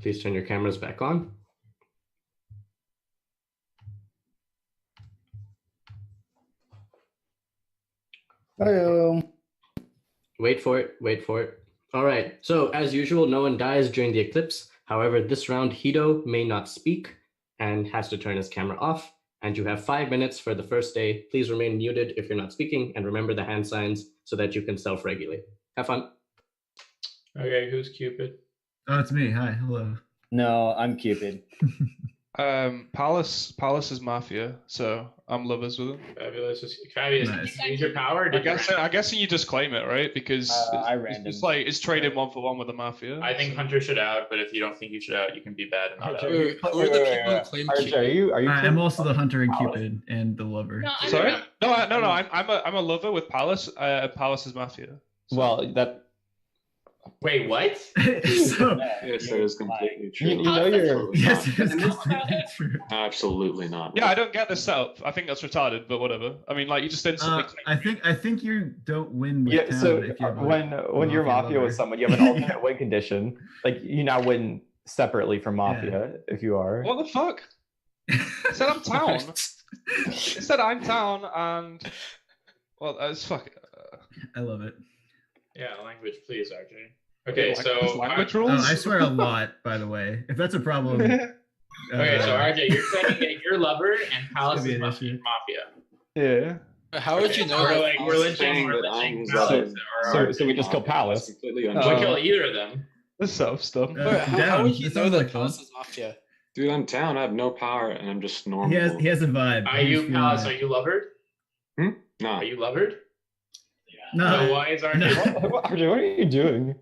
Please turn your cameras back on. Hello. Wait for it. Wait for it. All right. So as usual, no one dies during the eclipse. However, this round, Hito may not speak and has to turn his camera off. And you have 5 minutes for the first day. Please remain muted if you're not speaking, and remember the hand signs so that you can self-regulate. Have fun. Okay, who's Cupid? Oh, it's me. Hi. Hello. No, I'm Cupid. Palace is Mafia, so I'm lovers with him. Fabulous. Fabulous. Nice. Use your power. I guess you just claim it, right? Because I it's random. just like it's traded 1-for-1 with the Mafia. I think Hunter should out, but if you don't think you should out, you can be bad and not out. Who are the people who claim Archie, are you I'm also the hunter and Cupid and the lover. No, I'm Sorry? not. No. I'm a lover with Palace. Palace is Mafia. So. Well, that. Wait, what? So, Yes, that is completely true. You know you're. yes, it is completely true. Absolutely not. Yeah, I don't get this setup. I think that's retarded, but whatever. I mean, like you just instantly. I think you don't win with Yeah, town so if you have when you're Mafia lover. with someone, you have an alternate win condition. Like you now win separately from Mafia if you are. What the fuck? It said I'm town. It said I'm town, and well, it's fuck. I love it. Yeah, language, please, RJ. Okay, so language Oh, rules. I swear a lot, by the way. If that's a problem. Okay, so RJ, you're saying that your lover and Palace Could be is an issue. Mafia. Yeah. How would you know? We're that like Palace we're is lynching So- Palace. So we just kill Palace. That's completely We untrue. kill either of them. This stuff stuff. Wait, how down. would you This know sounds that like fun. Palace is Mafia? Dude, I'm town. I have no power, and I'm just normal. He has a vibe. Are He's you feeling Palace? it. Are you lovered? No. Are you lovered? No. So why is RJ? No. RJ, what are you doing?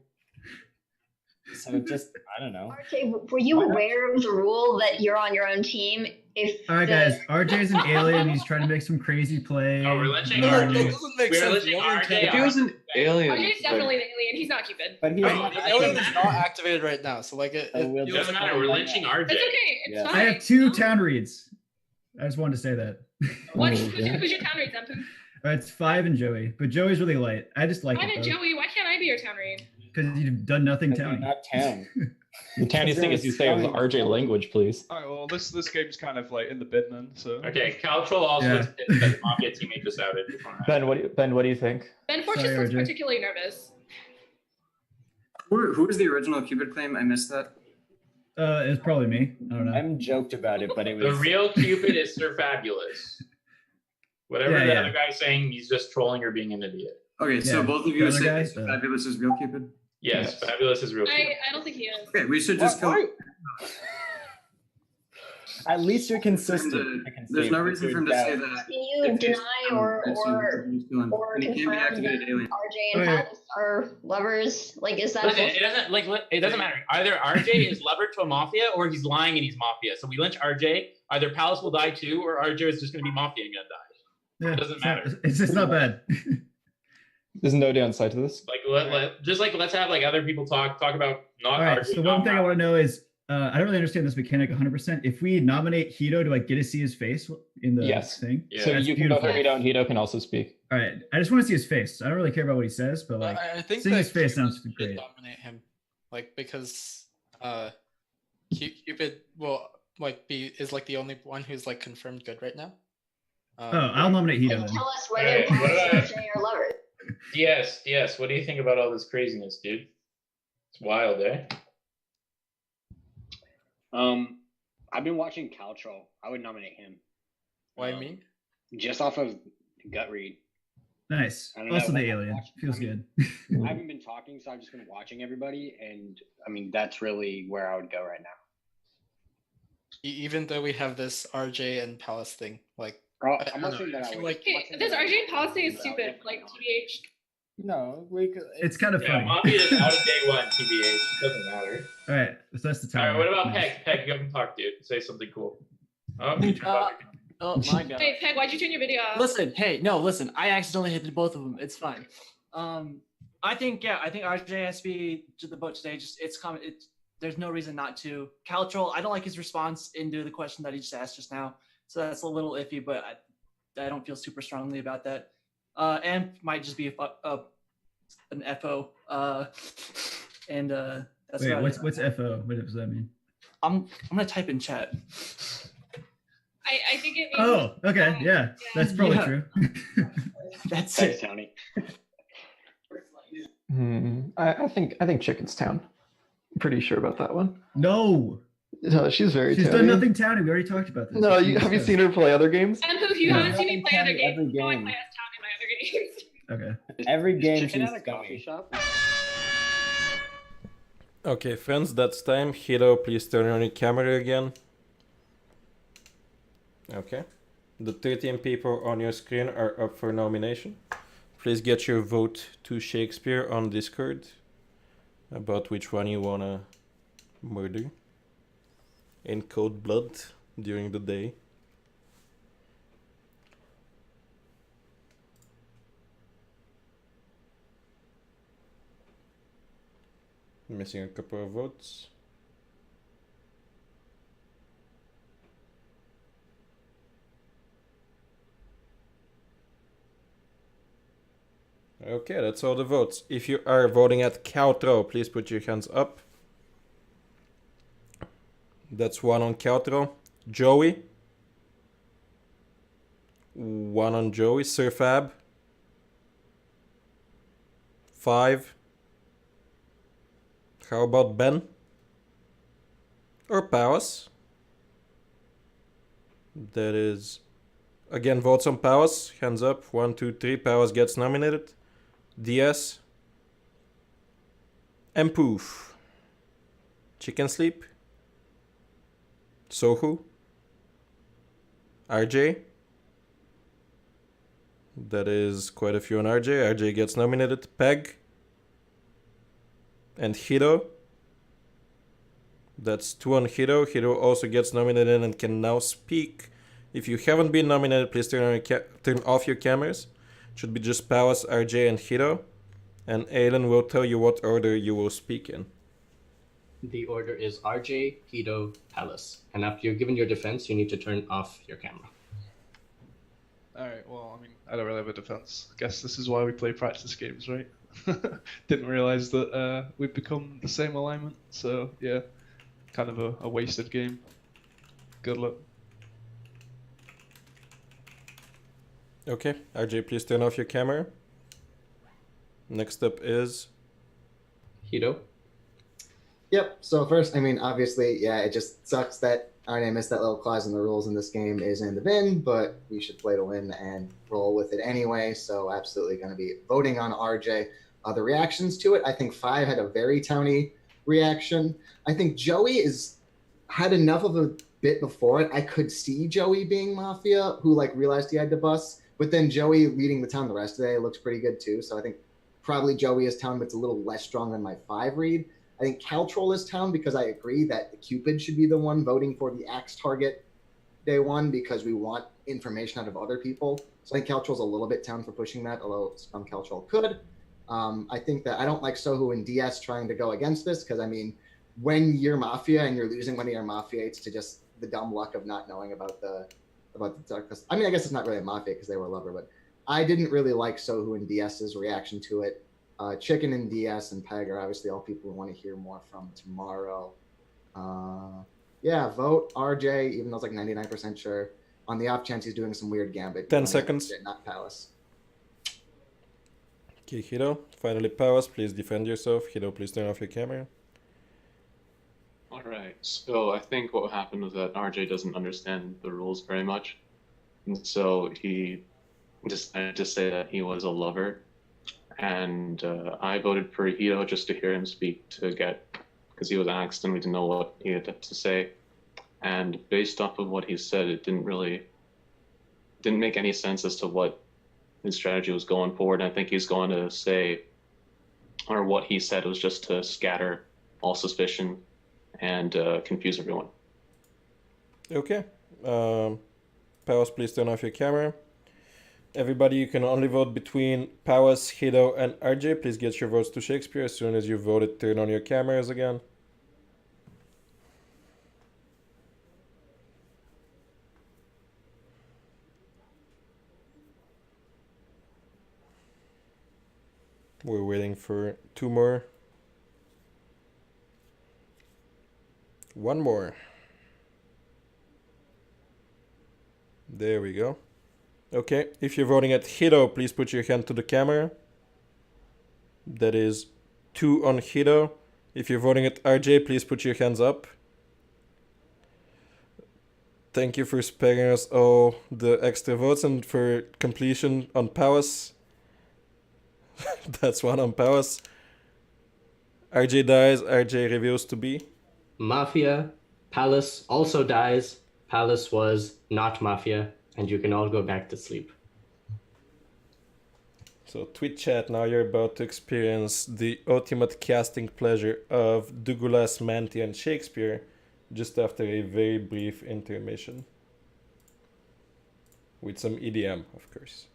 So just, I don't know. RJ, were you aware of the rule that you're on your own team? If All right, the- guys. RJ's an alien. He's trying to make some crazy play. Oh, we're lynching No, RJ. that doesn't make We're sense. lynching The only RJ. If he was an alien, RJ's definitely the alien. He's not Cupid. But he's Right. not The alien is not activated right now, so like it. So we'll It doesn't matter. We're lynching RJ. It's okay. It's Yeah. fine. I have 2 No? town reads. I just wanted to say that. Who's your town read, Zempu? It's 5 and Joey, but Joey's really light. I just like I'm it in Joey. Why can't I be your town read? because you've done nothing You're towny. not town. The towniest thing is you say it was RJ language, please. All right, well, this game's kind of like in the bin then. So. Okay, Caltrol also Yeah. admits that the Mafia teammate just outed. Ben, what do you think? Ben Fortune Sorry, looks RJ. particularly nervous. Who was the original Cupid claim? I missed that. It's probably me. I don't know. I'm joked about it, but it The was. real Cupid is Sir Fabulous. Whatever Yeah, the yeah. other guy's saying, he's just trolling or being an idiot. Okay, so Yeah. both of The you other say guy? Fabulous is real Cupid. Yes, Fabulous is real Cupid. I don't think he is. Okay, we should just kill. At least you're consistent. And, I can there's see no it. reason for him to say that. Can you If he's- deny or and he can't be confirm activated that alien. RJ and Okay. Palace are lovers? Like, is that Listen, it doesn't matter. Either RJ is lover to a Mafia or he's lying and he's Mafia. So we lynch RJ. Either Palace will die too, or RJ is just going to be Mafia and gonna die. Yeah, doesn't it's not- matter. it's just not bad. There's no downside to this. Like let's have like other people talk about not All right. RJ. So not one thing I Palace. want to know is, I don't really understand this mechanic 100%. If we nominate Hito, do I get to see his face in the Yes. thing? Yeah. So That's you can go beautiful. through Hito, and Hito can also speak. All right. I just want to see his face. I don't really care about what he says, but like I think seeing that his face sounds Cupid great. should dominate him, like because Cupid will like is like the only one who's like confirmed good right now. Oh, I'll nominate Hito And then. tell us whether Hey, Palace what and about- RJ are lovers. Yes. What do you think about all this craziness, dude? It's wild, eh? I've been watching Caltrol. I would nominate him Why me? just off of gut read. Nice. I don't know, Also the like, alien. watch- Feels I mean, good. I haven't been talking, so I've just been watching everybody, and I mean that's really where I would go right now. Even though we have this RJ and Palace thing, like Oh, I I'm don't not saying know, that I I feel would. like Okay, this RJ and Palace thing is stupid. Like, TBH. No, we could. It's kind of Yeah, funny. Mafia is out of day one, TBH. Doesn't matter. All right. So that's the All time. right, what about Peg? Peg, you haven't talked, dude. Say something cool. Oh, you turned off your- Oh my god. Hey, Peg, why'd you turn your video off? Listen, hey, no, listen. I accidentally hit both of them. It's fine. I think RJ has to be to the boat today. Just it's common. It's there's no reason not to. Caltrol, I don't like his response into the question that he just asked just now. So that's a little iffy, but I don't feel super strongly about that. And might just be an FO. And That's Wait, about it. what's FO? What does that mean? I'm gonna type in chat. I think it means. Oh, okay, yeah, that's probably Yeah. true. That's Thanks, it. Tony. I think Chicken's Town. I'm pretty sure about that one. No, No, she's very she's towny. done nothing towny. We already talked about this. No, It's been have you discussed. seen her play other games? And who you Yeah. haven't seen me play other games? Every No, I game. play as town in my other games. Okay. Every Is game Chicken she's at a coffee shop? Okay, friends, that's time. Hiro, please turn on your camera again. Okay. The 13 people on your screen are up for nomination. Please get your vote to Shakespeare on Discord about which one you wanna murder in cold blood during the day. Missing a couple of votes. Okay, that's all the votes. If you are voting at Caltro, please put your hands up. That's one on Caltro. Joey. One on Joey. Sir Fab. 5. How about Ben? Or Powers? That is... Again, votes on Powers. Hands up. 1, 2, 3. Powers gets nominated. DS. And Poof. Chicken Sleep. Sohu. RJ. That is quite a few on RJ. RJ gets nominated. Peg. And Hiro. That's 2 on Hiro. Hiro also gets nominated and can now speak. If you haven't been nominated, please turn off your cameras. It should be just Powers, RJ, and Hiro. And Aiden will tell you what order you will speak in. The order is RJ, Hiro, Palace. And after you're given your defense, you need to turn off your camera. Alright, well, I mean, I don't really have a defense. I guess this is why we play practice games, right? Didn't realize that we've become the same alignment, so yeah, kind of a wasted game. Good luck. Okay, RJ, please turn off your camera. Next up is Hiro. Yep. So first, I mean, obviously, yeah, it just sucks that RNA missed that little clause in the rules in this game is in the bin, but we should play to win and roll with it anyway. So absolutely going to be voting on RJ. The reactions to it, I think 5 had a very towny reaction. I think Joey had enough of a bit before it. I could see Joey being Mafia, who like realized he had to bust, but then Joey leading the town the rest of the day looks pretty good too. So I think probably Joey is town, but it's a little less strong than my 5 read. I think Caltrol is town because I agree that the Cupid should be the one voting for the axe target day one because we want information out of other people. So I think Caltrol's a little bit town for pushing that, although some Caltrol could. I think that I don't like Sohu and DS trying to go against this because, I mean, when you're Mafia and you're losing one of your Mafiates to just the dumb luck of not knowing about the darkness. I mean, I guess it's not really a Mafia because they were a lover, but I didn't really like Sohu and DS's reaction to it. Chicken and DS and Peg are obviously all people we want to hear more from tomorrow. Yeah, vote RJ, even though it's like 99% sure. On the off chance he's doing some weird gambit. 10 seconds. Not Palace. Okay, Hiro. Finally, Powers, please defend yourself. Hiro, please turn off your camera. Alright, so I think what happened was that RJ doesn't understand the rules very much. And so he decided to say that he was a lover. And I voted for Hiro just to hear him speak because he was asked and we didn't know what he had to say. And based off of what he said, it didn't make any sense as to what his strategy was going forward. And I think he's going to say, or what he said was just to scatter all suspicion and confuse everyone. Okay. Powers, please turn off your camera. Everybody, you can only vote between Powers, Hiro, and RJ. Please get your votes to Shakespeare. As soon as you voted, turn on your cameras again. We're waiting for 2 more. One more. There we go. Okay, if you're voting at Hito, please put your hand to the camera. That is 2 on Hito. If you're voting at RJ, please put your hands up. Thank you for sparing us all the extra votes and for completion on Palace. That's 1 on Palace. RJ dies, RJ reveals to be. Mafia. Palace also dies. Palace was not Mafia, and you can all go back to sleep. So Twitch chat, now you're about to experience the ultimate casting pleasure of Douglas, Manty, and Shakespeare just after a very brief intermission. With some EDM, of course.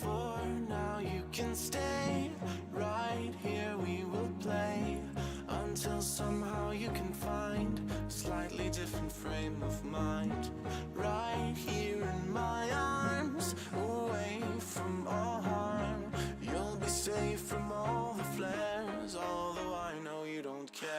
For now you can stay right here, we will play until somehow you can find a slightly different frame of mind. Right here in my arms, away from all harm, you'll be safe from all the flares, although I know you don't care.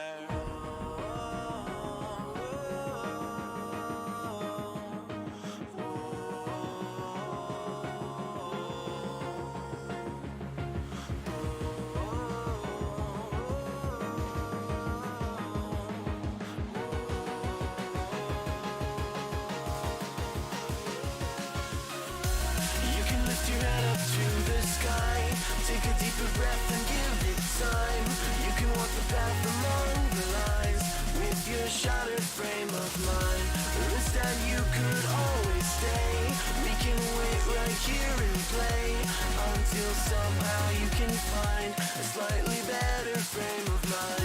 Take a deeper breath and give it time. You can walk the path along the lines with your shattered frame of mind. Wish that you could always stay. We can wait right here and play until somehow you can find a slightly better frame of mind.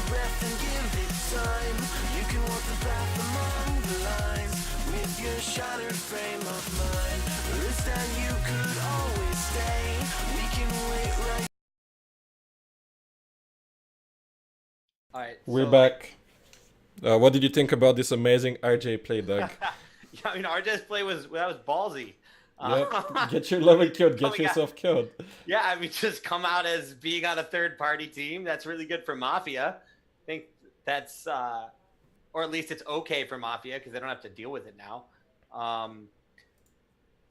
Breath and give it time. You can walk the path among the lines with your shattered frame of mind. Wish that you could always stay. We can wait right. All right, We're back. What did you think about this amazing RJ play, Doug? Yeah, I mean, RJ's play was ballsy. Yep. Get your level killed. Get yourself killed. Yeah, I mean, just come out as being on a third-party team. That's really good for Mafia. I think that's, or at least it's okay for Mafia because they don't have to deal with it now.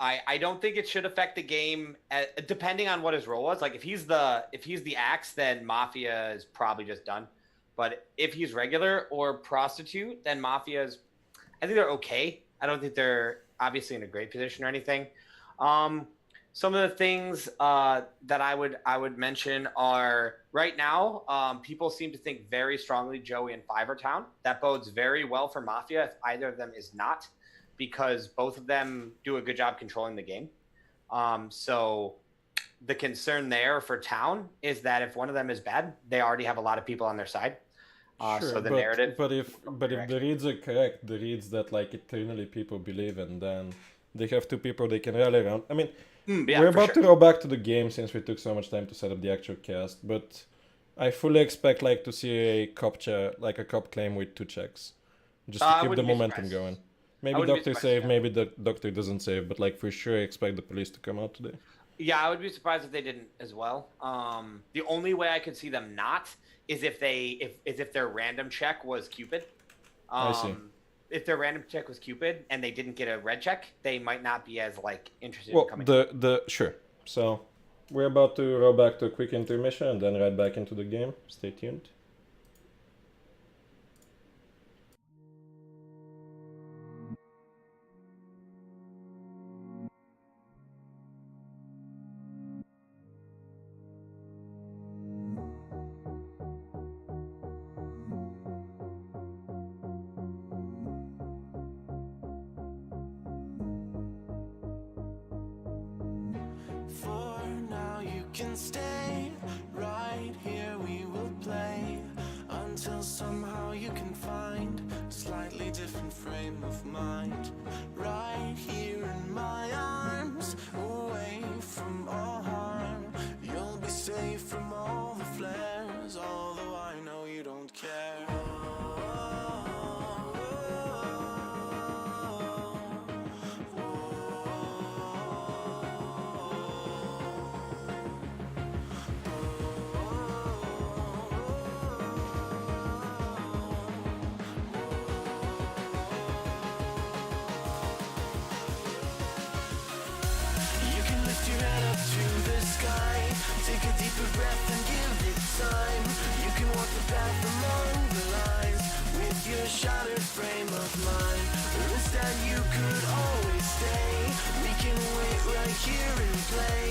I don't think it should affect the game depending on what his role was. Like if he's the axe, then Mafia is probably just done. But if he's regular or prostitute, then Mafia's, I think they're okay. I don't think they're obviously in a great position or anything. Some of the things that I would mention are right now, people seem to think very strongly Joey and Fivertown. That bodes very well for Mafia if either of them is not, because both of them do a good job controlling the game. So the concern there for Town is that if one of them is bad, they already have a lot of people on their side. Sure, so the narrative. But if the reads are correct, the reads that like eternally people believe in, then they have two people they can rally around. I mean, yeah, we're about to go back to the game since we took so much time to set up the actual cast, but I fully expect like to see a cop claim with 2 checks, just to I keep the wouldn't be momentum surprised. going. I Maybe wouldn't be doctor surprised, save, yeah. maybe the doctor doesn't save, but like for sure I expect the police to come out today. Yeah, I would be surprised if they didn't as well. The only way I could see them not is if their random check was Cupid. I see. If their random check was Cupid and they didn't get a red check, they might not be as like interested Well, in coming. sure. So we're about to roll back to a quick intermission and then right back into the game. Stay tuned. For now you can stay right here, we will play until somehow you can find a slightly different frame of mind. Right here in my arms, away from all harm, you'll be safe from all the flares, although I know you don't care. You can lift your head up to the sky, take a deeper breath and give it time. You can walk the path among the lines with your shattered frame of mind. Or instead you could always stay. We can wait right here and play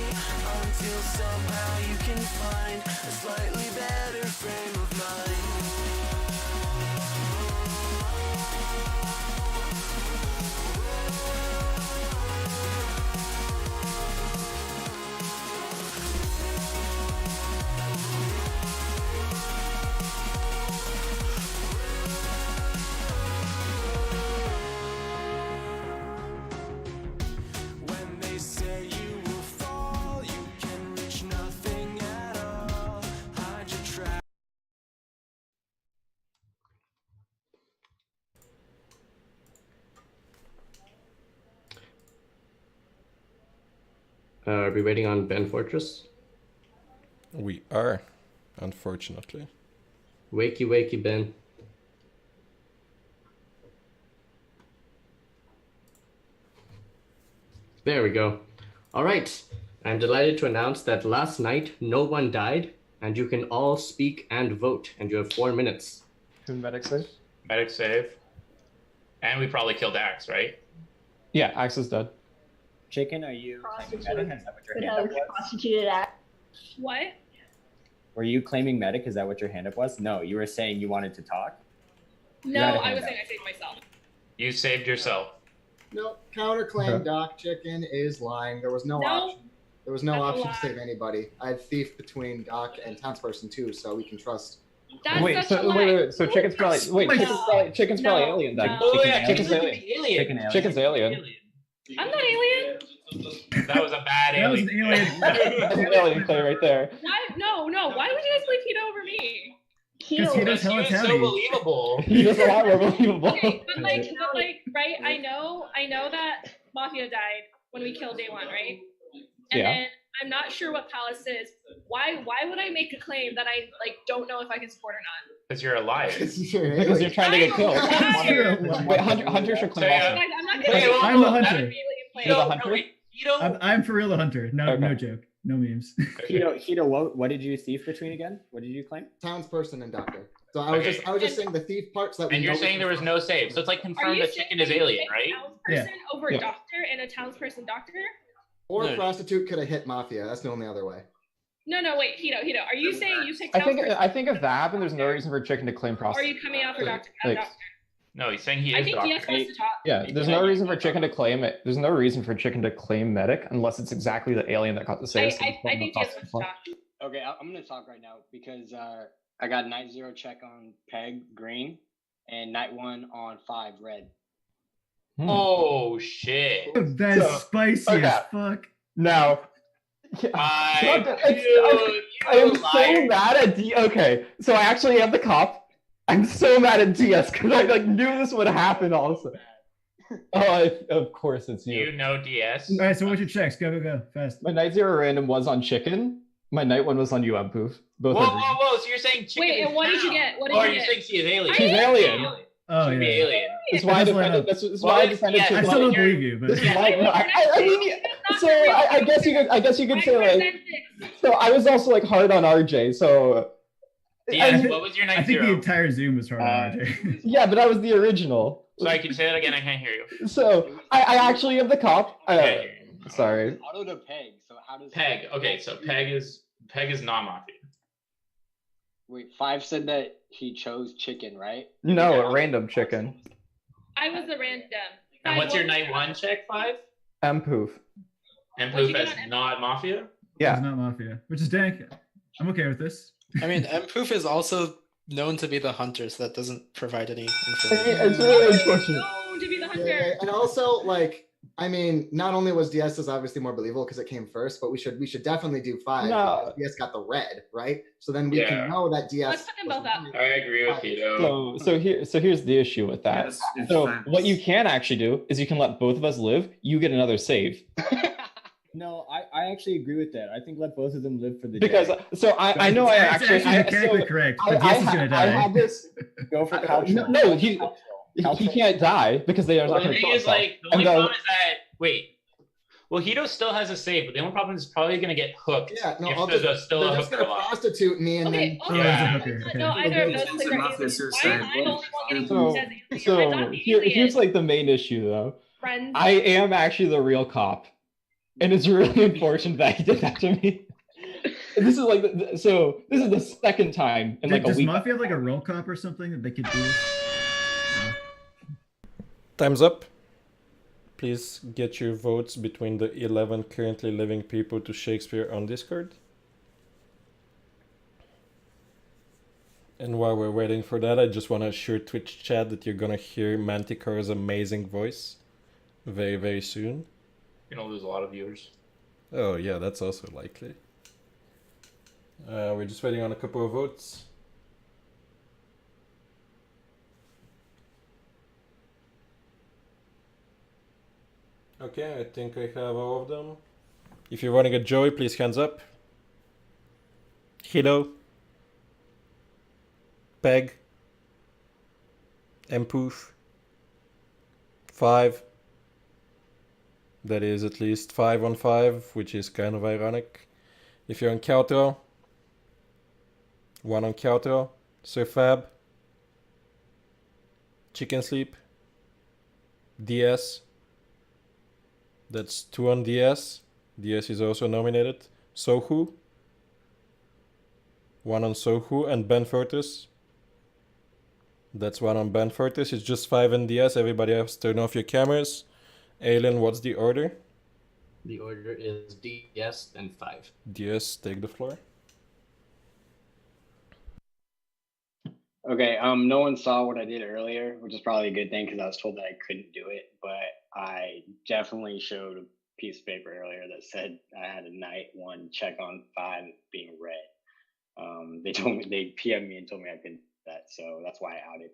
until somehow you can find a slightly better frame of mind. When they say you will fall, you can reach nothing at all. Hide your trap. Are we waiting on Ben Fortress? We are, unfortunately. Wakey, wakey, Ben. There we go. All right. I'm delighted to announce that last night no one died, and you can all speak and vote, and you have 4 minutes. Can medic save? Medic save. And we probably killed Axe, right? Yeah, Axe is dead. Chicken, are you claiming medic? Is that what your Could hand have up was? prostituted act. What? Were you claiming medic? Is that what your hand up was? No, you were saying you wanted to talk. No, had a I hand was up. saying I saved myself. You saved yourself. Nope. Counterclaim Okay. Doc Chicken is lying. There was no No. option. There was no That's a option to lie. save anybody. I had thief between Doc and townsperson too, so we can trust. That's Wait, such a so lie. wait, so chicken's probably chicken's probably No. alien then. No. Oh, yeah, Chicken's Chicken's alien. the alien. Chicken alien. Chicken's alien. I'm not alien. That was a bad That was alien. an alien. That's an alien play right there. Why? No. Why would you guys play Tito over me? Because he does Because he hella was so touty. believable. He was a lot more believable. Okay, but right? I know that Mafia died when we killed Day One, right? And Yeah. then I'm not sure what Palace is. Why would I make a claim that I don't know if I can support or not? Because you're a liar. Because you're trying to get killed. Wait, Hunter should claim So, also. Guys, I'm not Wait, gonna. hold I'm the on. hunter. Alien play. You're the hunter? I'm for real the hunter. No, Okay. no joke. No memes. Hito, what did you thief between again? What did you claim? Townsperson and doctor. So I was Okay. I was just saying the thief part so that we And you're know we saying can there was trust. no save. So it's like Are confirmed you that saying chicken is that you alien, picked right? Townsperson over Yeah. doctor and a townsperson doctor? Or No. prostitute could have hit mafia. That's the only other way. No, wait, Hito. Are you saying you picked I think townsperson? if that happened, there's no reason for chicken to claim Or are prostitute. you coming out for doctor? Like, No, he's saying he I is think doctor. DS wants to talk. Yeah, there's no reason for chicken to claim it. There's no reason for chicken to claim medic unless it's exactly the alien that got the save. I think DS wants to talk. Okay, I'm gonna talk right now because I got night 0 check on Peg green and night 1 on 5 red. Oh shit. That's So, spicy okay. as fuck. Now, I am so mad at D. Okay, so I actually am the cop. I'm so mad at DS because I knew this would happen. Also, of course it's you. You know DS. All right, so what's your checks? Go, fast. My night 0 random was on chicken. My night 1 was on you, Poof. Both Whoa, are green. whoa, whoa! So you're saying chicken? Wait, and what did you get? What did Or you are you get? saying she is alien? She's alien. Oh, She'd be yeah. alien. That's why I defended. That's why I defended. I chicken. still don't believe you, but This is why. No, I mean, so I guess you could. I guess you could say like. So I was also like hard on RJ. So. DS, what was your night I think 0? the entire Zoom was hard on RJ. Yeah, but I was the original. Sorry, can you say that again? I can't hear you. So I actually am the cop. Sorry. Auto to Peg. So how does Peg? Okay, so Peg is not Mafia. Wait, Five said that he chose chicken, right? No, a random chicken. I was the random. And what's your night 1 check, 5? Poof. And Poof as not Mafia? Yeah. It's not Mafia, which is dank. I'm okay with this. I mean, Poof is also known to be the hunter, so that doesn't provide any information. It's really unfortunate. No, to be the hunter. Yeah, and also like I mean, not only was DS is obviously more believable because it came first, but we should definitely do 5. No. DS got the red, right? So then we Yeah. can know that DS. Let's put them both up. I agree with you, though. So here's the issue with that. Yes, it's So fine. what you can actually do is you can let both of us live. You get another save. No, I actually agree with that. I think let both of them live for the Because day. so I know I It's actually mechanically correct, but DS is gonna die. I had this. Go for culture. No, he can't die because they are Well, not the going to thing kill is, like, the himself. only problem is that well, Hito still has a save, but the only problem is probably going to get hooked. Yeah, no, if I'll there's just, still they're a just hooker gonna alive. prostitute me and Okay, then. okay. okay. No, either of those It's things a are mafia aliens. suicide. Why am I the only one getting So, used as alien? so I'm not the here's alien. like the main issue though. Friends. I am actually the real cop, and it's really unfortunate that he did that to me. And this is like so. This is the second time in like a Does week. Mafia have like a roll cop or something that they could do this? Time's up. Please get your votes between the 11 currently living people to Shakespeare on Discord. And while we're waiting for that, I just want to assure Twitch chat that you're gonna hear Manticore's amazing voice very, very soon. You're going to lose a lot of viewers. Oh yeah, that's also likely. We're just waiting on a couple of votes. Okay, I think I have all of them. If you're running a Joey, please hands up. Hilo. Peg. Poof. 5. That is at least 5 on 5, which is kind of ironic. If you're on Caltro, 1 on Caltro. Sir Fab. Chicken Sleep. DS. That's 2 on DS. DS is also nominated. Sohu. 1 on Sohu and Ben Fortis. That's 1 on Ben Fortis. It's just 5 on DS. Everybody else turn off your cameras. Alien, what's the order? The order is DS, then 5. DS, take the floor. Okay, no one saw what I did earlier, which is probably a good thing because I was told that I couldn't do it, but I definitely showed a piece of paper earlier that said I had a night 1 check on 5 being red. They PM'd me and told me I couldn't do that, so that's why I outed.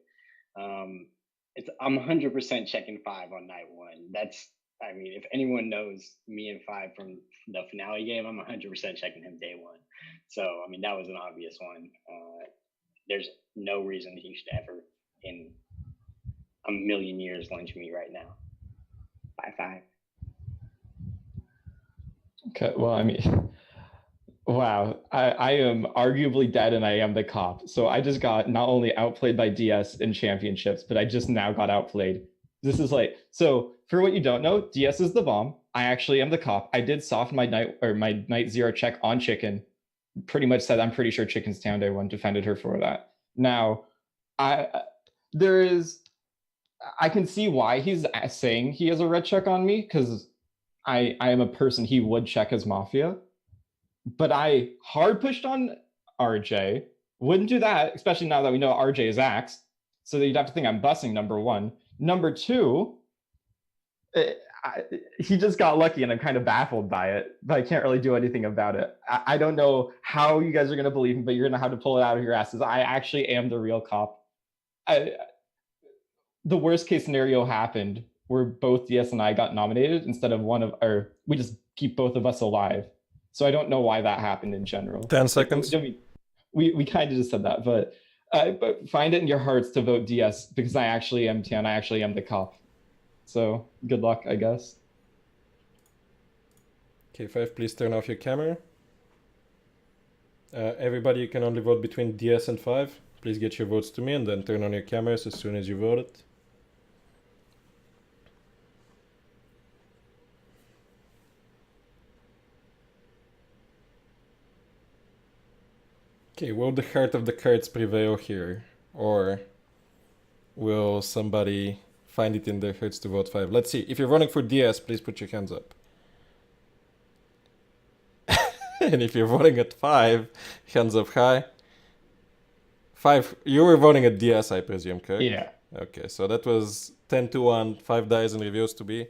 I'm 100% checking 5 on night 1. I mean, if anyone knows me and 5 from the finale game, I'm 100% checking him day 1. So, I mean, that was an obvious one. There's no reason he should ever, in a million years, lynch me right now. Bye, 5. Okay, well, I mean, wow, I am arguably dead and I am the cop. So I just got not only outplayed by DS in championships, but I just now got outplayed. This is like, so for what you don't know, DS is the bomb. I actually am the cop. I did soft my night 0 check on Chicken. Pretty much said I'm pretty sure Chicken's town day 1, defended her for that. Now, I can see why he's saying he has a red check on me, because I am a person he would check as Mafia. But I hard pushed on RJ. Wouldn't do that, especially now that we know RJ is axed. So that you'd have to think I'm bussing, number 1. Number 2, he just got lucky, and I'm kind of baffled by it, but I can't really do anything about it. I don't know how you guys are going to believe me, but you're going to have to pull it out of your asses. I actually am the real cop. The worst case scenario happened where both DS and I got nominated instead of or we just keep both of us alive. So I don't know why that happened in general. 10 seconds. We kind of just said that, but find it in your hearts to vote DS because I actually am Tian. I actually am the cop. So good luck, I guess. Okay, 5, please turn off your camera. Everybody, you can only vote between DS and 5. Please get your votes to me and then turn on your cameras as soon as you voted. Okay, will the heart of the cards prevail here? Or will somebody find it in their hearts to vote 5? Let's see. If you're voting for DS, please put your hands up. And if you're voting at 5, hands up high. 5, you were voting at DS, I presume, correct? Yeah. Okay, so that was 10-1, 5 dies and reveals to be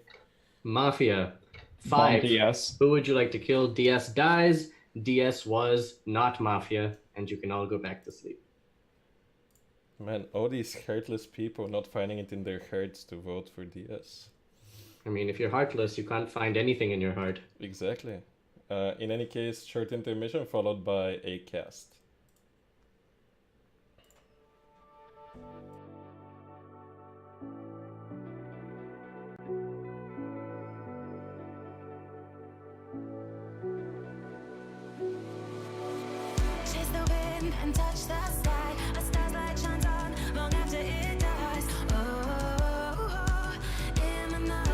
Mafia. 5. DS. Who would you like to kill? DS dies. DS was not Mafia, and you can all go back to sleep. Man, all these heartless people not finding it in their hearts to vote for DS. I mean, if you're heartless, you can't find anything in your heart. Exactly. In any case, short intermission followed by a cast. Chase the wind and touch the sky. A star's light shines on long after it dies. Oh, in the night.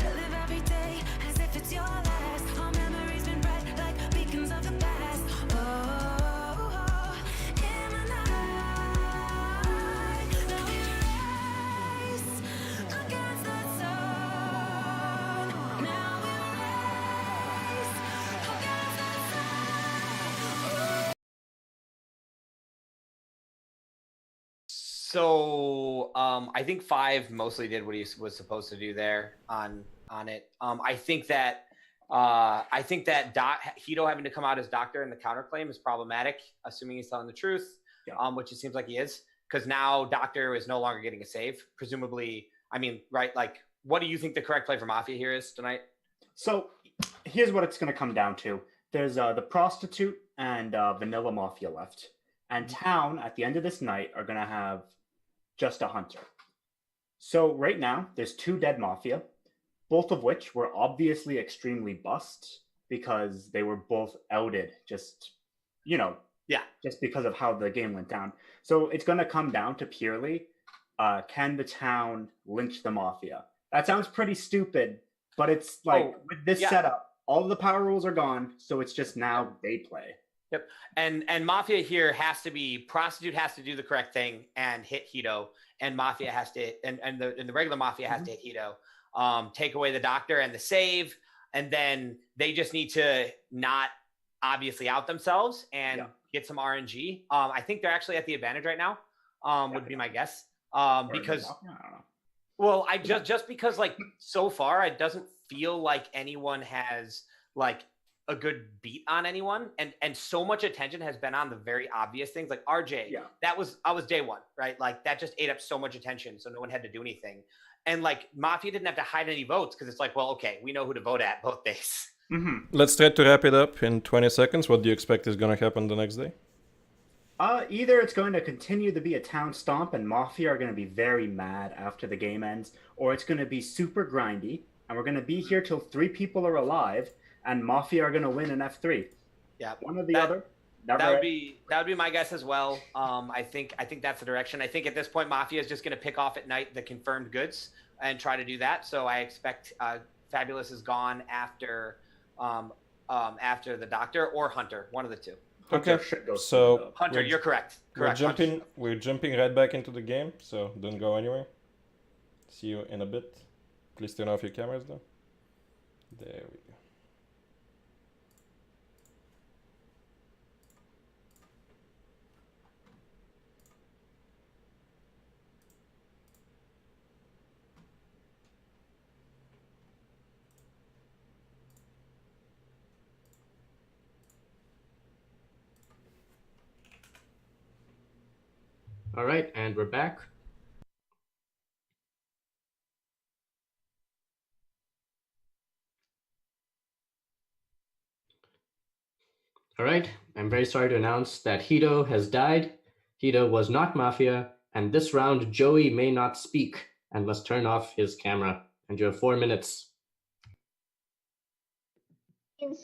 Live every day as if it's your last. Our memories been bright like beacons of the past. Oh, in the night. Now we race against the sun. Now we race against the So I think 5 mostly did what he was supposed to do there on it. I think that Hito having to come out as doctor in the counterclaim is problematic, assuming he's telling the truth, which it seems like he is, because now doctor is no longer getting a save. Presumably, I mean, right? Like, what do you think the correct play for Mafia here is tonight? So here's what it's going to come down to. There's the prostitute and vanilla Mafia left. And town at the end of this night are going to have just a hunter. So right now, there's 2 dead Mafia, both of which were obviously extremely bust because they were both outed just, just because of how the game went down. So it's going to come down to purely, can the town lynch the Mafia? That sounds pretty stupid, but it's like with this setup, all of the power rules are gone, so it's just now they play. Yep. And Mafia here has to be, prostitute has to do the correct thing and hit Hito, and Mafia has to, and the regular Mafia has to hit Hito, take away the doctor and the save, and then they just need to not obviously out themselves and get some RNG. I think they're actually at the advantage right now, would be my guess. Because, well, I just because like so far, it doesn't feel like anyone has like a good beat on anyone, and so much attention has been on the very obvious things like RJ. I was day one, right? Like that just ate up so much attention, so no one had to do anything. And like Mafia didn't have to hide any votes because it's like, well, okay, we know who to vote at both days. Let's try to wrap it up in 20 seconds. What do you expect is going to happen the next day? Either it's going to continue to be a town stomp and Mafia are going to be very mad after the game ends, or it's going to be super grindy and we're going to be here till 3 people are alive and Mafia are going to win an F3. Yeah, one or the other. That would be my guess as well. I think that's the direction. I think at this point Mafia is just going to pick off at night the confirmed goods and try to do that. So I expect Fabulous is gone after the doctor or Hunter, one of the 2. Okay, so Hunter, you're correct. We're jumping right back into the game, so don't go anywhere. See you in a bit. Please turn off your cameras though. There we go. All right, and we're back. All right, I'm very sorry to announce that Hito has died. Hito was not Mafia, and this round Joey may not speak and must turn off his camera. And you have 4 minutes.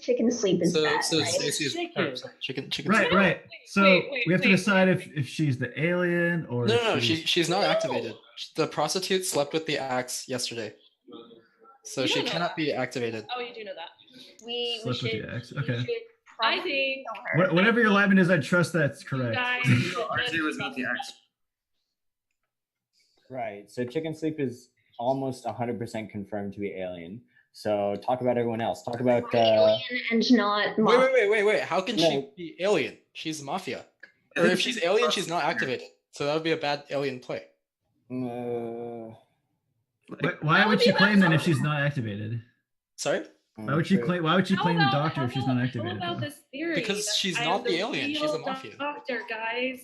Chicken sleep is bad, So right? Stacey's chicken. Right, right. So wait, we have to decide if she's the alien or No, if she's not activated. The prostitute slept with the axe yesterday, so You she don't know cannot that. be activated. Oh, you do know that. We slept with should. the ex. Okay. I think Whatever your alignment is, I trust that's correct. guys. RJ was not the axe. Right. So chicken sleep is almost 100% confirmed to be alien. So talk about everyone else. Talk about Alien and not Mafia. Wait. How can she be alien? She's Mafia. Or if she's alien, she's not activated. So that would be a bad alien play. Why would she claim then if she's not activated? Sorry? Why would she claim? Why would she claim doctor if she's not How activated? about this theory? Because that she's I not am the alien, she's a real Mafia. Doctor, guys.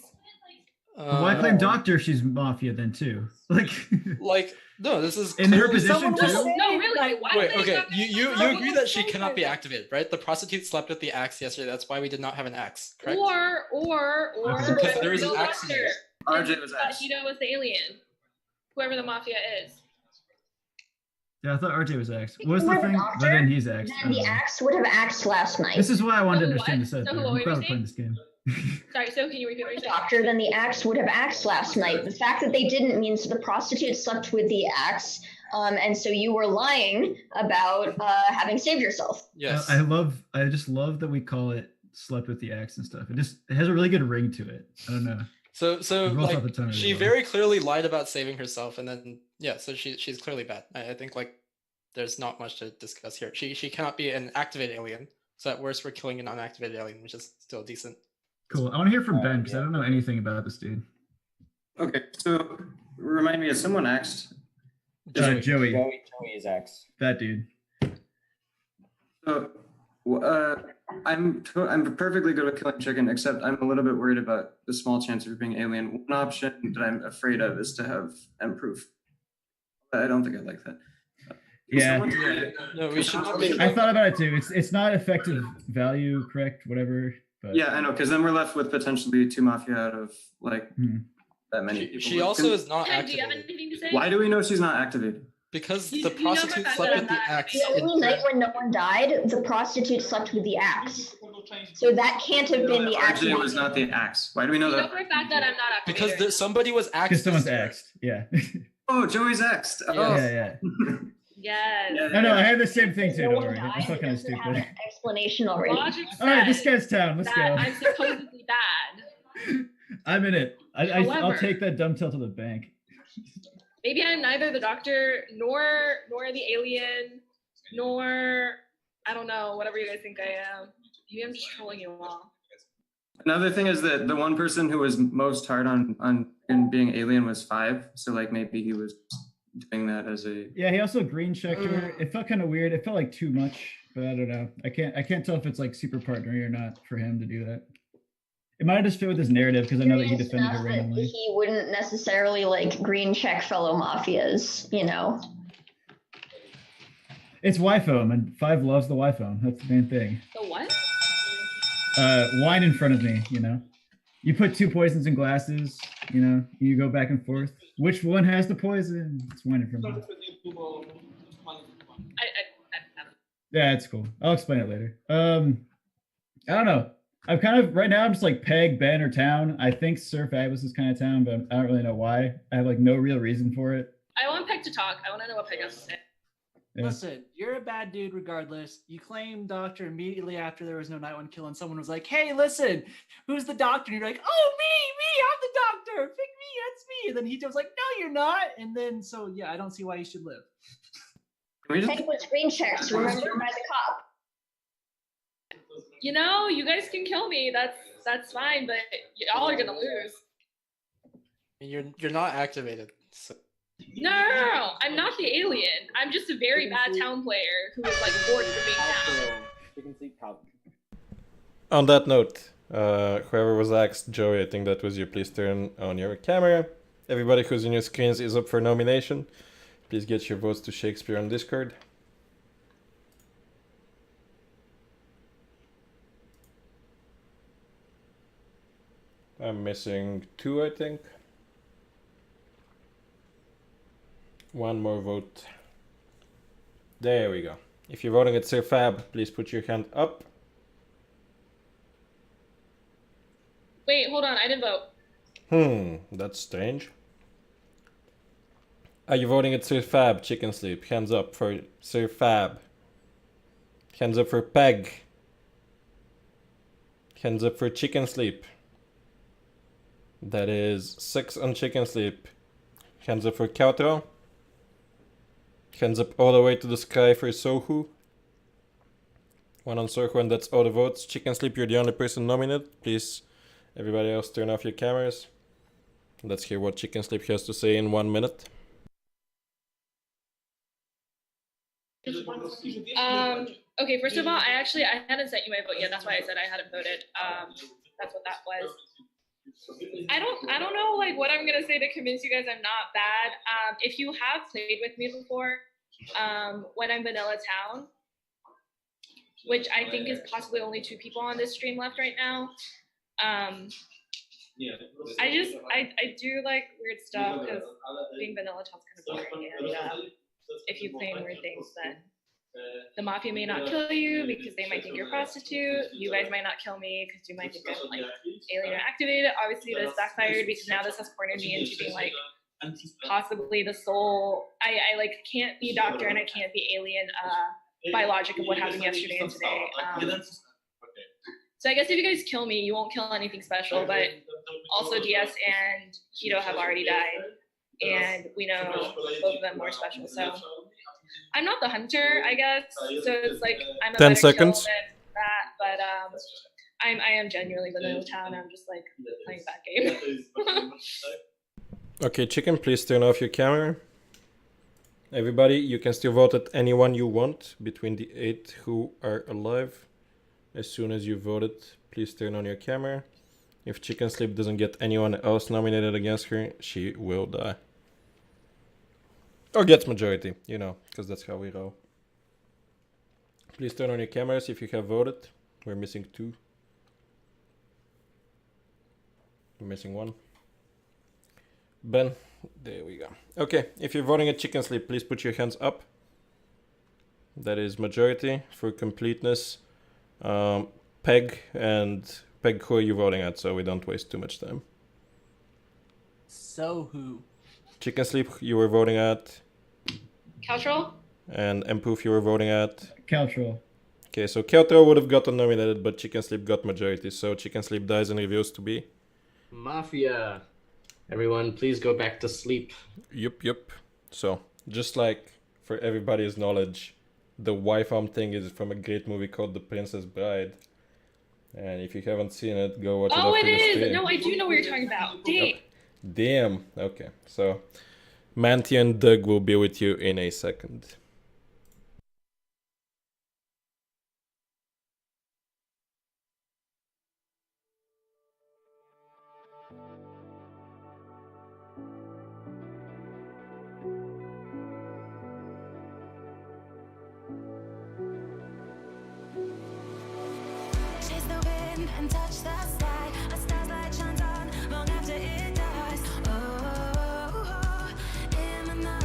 But why claim doctor if she's Mafia then too? Like no, this is in her clearly position someone too. was- No, really. Why Wait, would okay. they You not- agree that she cannot be activated, right? The prostitute slept with the axe yesterday. That's why we did not have an axe, correct? Or Because there is an no axe doctor. here. RJ was But axe. Hito was the alien. Whoever the Mafia is. Yeah, I thought RJ was X. What was If the you were thing? doctor, But then he's X. Then the axe would have axed last night. This is why I wanted to So understand what? the set. So better. what I'm were you glad we're saying? playing this game. Sorry, so can you repeat what you said? Doctor, then the axe would have axed last night. The fact that they didn't means the prostitute slept with the axe, and so you were lying about having saved yourself. Yes. I just love that we call it slept with the axe and stuff. It has a really good ring to it. I don't know. So We rolled like off the tongue really she well. very clearly lied about saving herself, and then yeah, so she's clearly bad. I think like there's not much to discuss here. She cannot be an activated alien. So at worst, we're killing an unactivated alien, which is still decent. Cool. I want to hear from Ben because I don't know anything about this dude. Okay, so remind me, is someone axed? Joey. Joey is X. That dude. So, I'm perfectly good with killing chicken, except I'm a little bit worried about the small chance of being alien. One option that I'm afraid of is to have M proof. I don't think I like that. Yeah. No, we should. I thought about it too. It's not effective value, correct? Whatever. But Yeah, I know, because then we're left with potentially 2 Mafia out of like that many people. She also is not Ted, do you have activated anything to say? Why do we know she's not activated? because You- the you know for a prostitute fact slept that with I'm the not- axe. The only night when no one died, the prostitute slept with the axe. So that can't have been the axe. RJ was not the axe. Why do we know You know that? for a fact that I'm not activated. Because somebody was axed. because someone's this year. axed. Yeah. Oh, Joey's axed. Oh. Yeah. Yes. I know. I had the same thing too. No Don't one worry. died. I felt It kind of doesn't have stupid. an explanation already. Logic All right, this says guy's town. Let's that go. I'm supposedly bad. I'm in it. I'll However- take that dumb tail to the bank. Maybe I'm neither the doctor nor the alien, nor I don't know, whatever you guys think I am. Maybe I'm just trolling you all. Another thing is that the one person who was most hard on in being alien was 5. So like maybe he was doing that as a. Yeah, he also green checked her. It felt kind of weird. It felt like too much, but I don't know. I can't tell if it's like super partnery or not for him to do that. It might have just fit with his narrative because I know that he defended her Enough that randomly. he wouldn't necessarily like green check fellow mafias, you know. It's Y-foam, and 5 loves the Y-foam. That's the main thing. The what? Wine in front of me, you know. You put 2 poisons in glasses, you know. You go back and forth. Which one has the poison? It's wine in front of me. Yeah, it's cool. I'll explain it later. I don't know. I'm kind of right now. I'm just like Peg, Ben, or Town. I think Surf Atlas is kind of Town, but I don't really know why. I have like no real reason for it. I want Peg to talk. I want to know what Peg has to say. Yeah. Listen, you're a bad dude regardless. You claimed doctor immediately after there was no night one kill, and someone was like, "Hey, listen, who's the doctor?" And you're like, "Oh, me, I'm the doctor. Pick me, that's me." And then he was like, "No, you're not." And then so yeah, I don't see why you should live. Peg was green checked, remember, by the cop. You know, you guys can kill me. That's fine, but y'all are gonna lose. You're not activated. So. No. I'm not the alien. I'm just a very bad town player who was like bored from being down. Chicken sleep top. On that note, Whoever was asked, Joey, I think that was you. Please turn on your camera. Everybody who's in your screens is up for nomination. Please get your votes to Shakespeare on Discord. I'm missing 2, I think. 1 more vote. There we go. If you're voting at Sir Fab, please put your hand up. Wait, hold on. I didn't vote. That's strange. Are you voting at Sir Fab, Chicken Sleep? Hands up for Sir Fab. Hands up for Peg. Hands up for Chicken Sleep. That is 6 on Chicken Sleep. Hands up for Kautro. Hands up all the way to the sky for Sohu. 1 on Sohu, and that's all the votes. Chicken Sleep, you're the only person nominated. Please, everybody else, turn off your cameras. Let's hear what Chicken Sleep has to say in 1 minute. Okay, first of all, I hadn't sent you my vote yet. That's why I said I hadn't voted. That's what that was. I don't know like what I'm gonna say to convince you guys I'm not bad. If you have played with me before, when I'm Vanilla Town, which I think is possibly only 2 people on this stream left right now. I do like weird stuff because being Vanilla Town's kind of boring, and if you claim weird things, then the Mafia may not kill you because they might think you're a prostitute. You guys might not kill me because you might think I'm like alien or activated. Obviously, this backfired because now this has cornered me into being like possibly the soul. I like can't be doctor and I can't be alien by logic of what happened yesterday and today. So I guess if you guys kill me, you won't kill anything special. But also DS and Hito have already died, and we know both of them more special. So I'm not the hunter, I guess. So it's like I'm a 10 better seconds. kill than that. But I am genuinely Vanilla Town. I'm just like playing that game. Okay, Chicken, please turn off your camera. Everybody, you can still vote at anyone you want between the 8 who are alive. As soon as you voted, please turn on your camera. If Chicken Sleep doesn't get anyone else nominated against her, she will die. Or gets majority, you know, because that's how we roll. Please turn on your cameras if you have voted. We're missing 2. We're missing 1. Ben, there we go. Okay, if you're voting at Chicken Sleep, please put your hands up. That is majority for completeness. Peg, who are you voting at so we don't waste too much time? So who? Chicken Sleep, you were voting at? Caltrol? And Empoof, you were voting at? Caltrol. Okay, so Keltro would have gotten nominated, but Chicken Sleep got majority, so Chicken Sleep dies and reveals to be? Mafia. Everyone, please go back to sleep. Yup. So, just like for everybody's knowledge, the wife arm thing is from a great movie called The Princess Bride. And if you haven't seen it, go watch it after it the is! stream. No, I do know what you're talking about. Dang. Damn. Okay, so Manti and Doug will be with you in a second. Chase the wind and touch the sky. A star's light shines on long after it dies. Oh, in the night.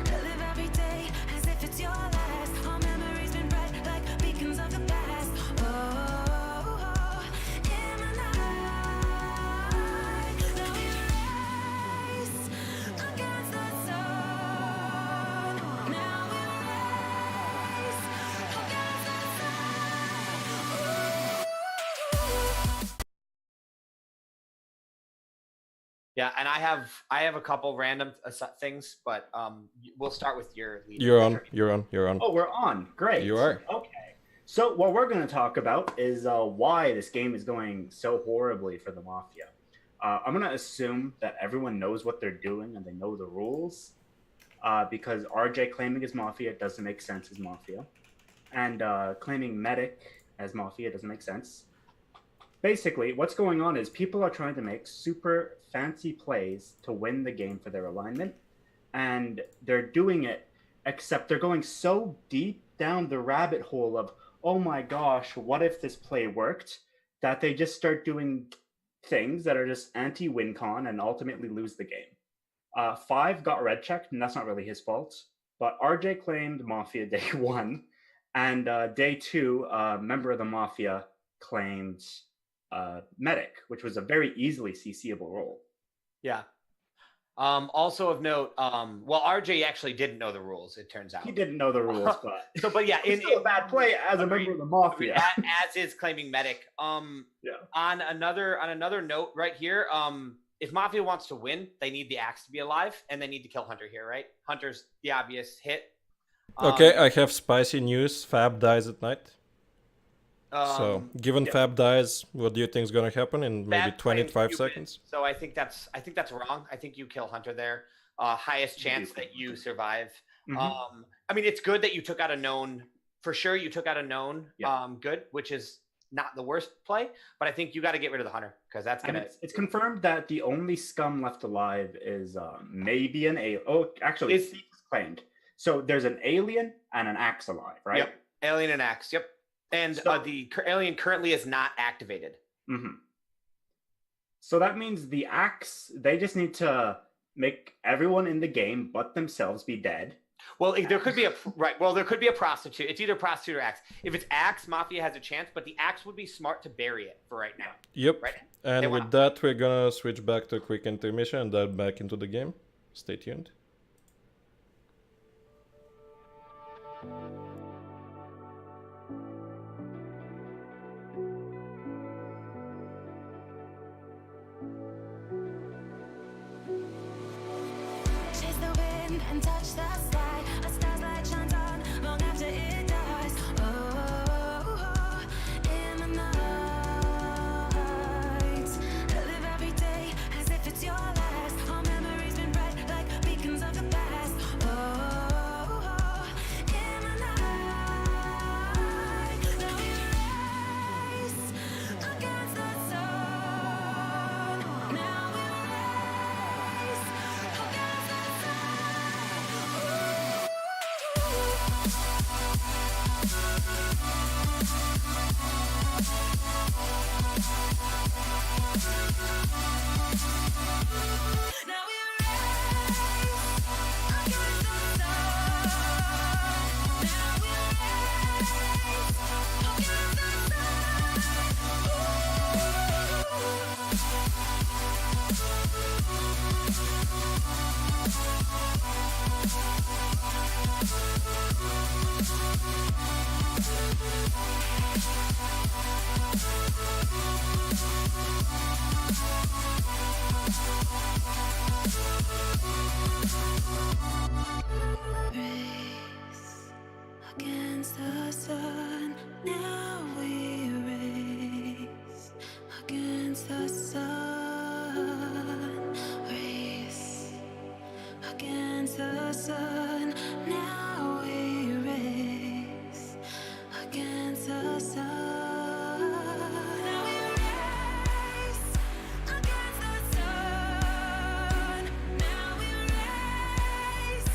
I live every day as if it's your last. Our memories been bright like beacons of the past. Oh, in the night. Now we race against the sun. Now we race against the Yeah, and I have a couple random things, but we'll start with your lead. You're on. Oh, we're on. Great. You are. Okay. So what we're going to talk about is why this game is going so horribly for the Mafia. I'm going to assume that everyone knows what they're doing and they know the rules, because RJ claiming his Mafia doesn't make sense as Mafia, and claiming Medic as Mafia. It doesn't make sense. Basically, what's going on is people are trying to make super fancy plays to win the game for their alignment, and they're doing it, except they're going so deep down the rabbit hole of, oh my gosh, what if this play worked, that they just start doing things that are just anti-win con and ultimately lose the game. 5 got red checked, and that's not really his fault, but RJ claimed Mafia day 1, and day 2, a member of the Mafia claimed Medic, which was a very easily CCable role. Yeah. Also of note, well, RJ actually didn't know the rules. It turns out He didn't know the rules, but but yeah, it's still a bad play as a member of the Mafia. as is claiming Medic. Yeah. On another note right here, if Mafia wants to win, they need the Axe to be alive, and they need to kill Hunter here, right? Hunter's the obvious hit. Okay, I have spicy news. Fab dies at night. So, given Fab dies, what do you think is going to happen in maybe 25 seconds? So I think that's wrong. I think you kill Hunter there. Highest chance that you survive. Mhm. I mean, it's good that you took out a known. For sure, you took out a known. Yeah. Good, which is not the worst play. But I think you got to get rid of the Hunter because that's And gonna. it's confirmed that the only scum left alive is maybe an alien. Oh, actually, it's claimed. So there's an alien and an Axe alive, right? Yep. Alien and Axe. Yep. And the alien currently is not activated. Mm-hmm. So that means the Axe, they just need to make everyone in the game but themselves be dead. Well, there could be there could be a prostitute. It's either prostitute or Axe. If it's Axe, Mafia has a chance, but the Axe would be smart to bury it for right now. Yep. Right? And with that, we're gonna switch back to a quick intermission and dive back into the game. Stay tuned. Chase the wind and touch the sky. A star's light shines on long after it dies. Oh, in the night. I live every day as if it's your last. All memories been bright like beacons of the past. Oh, in the night. Now we race against the sun. Now we race against the Now we against the sun, now we race against the sun, race against the sun, now we race against the sun. Now we race against the sun, now we race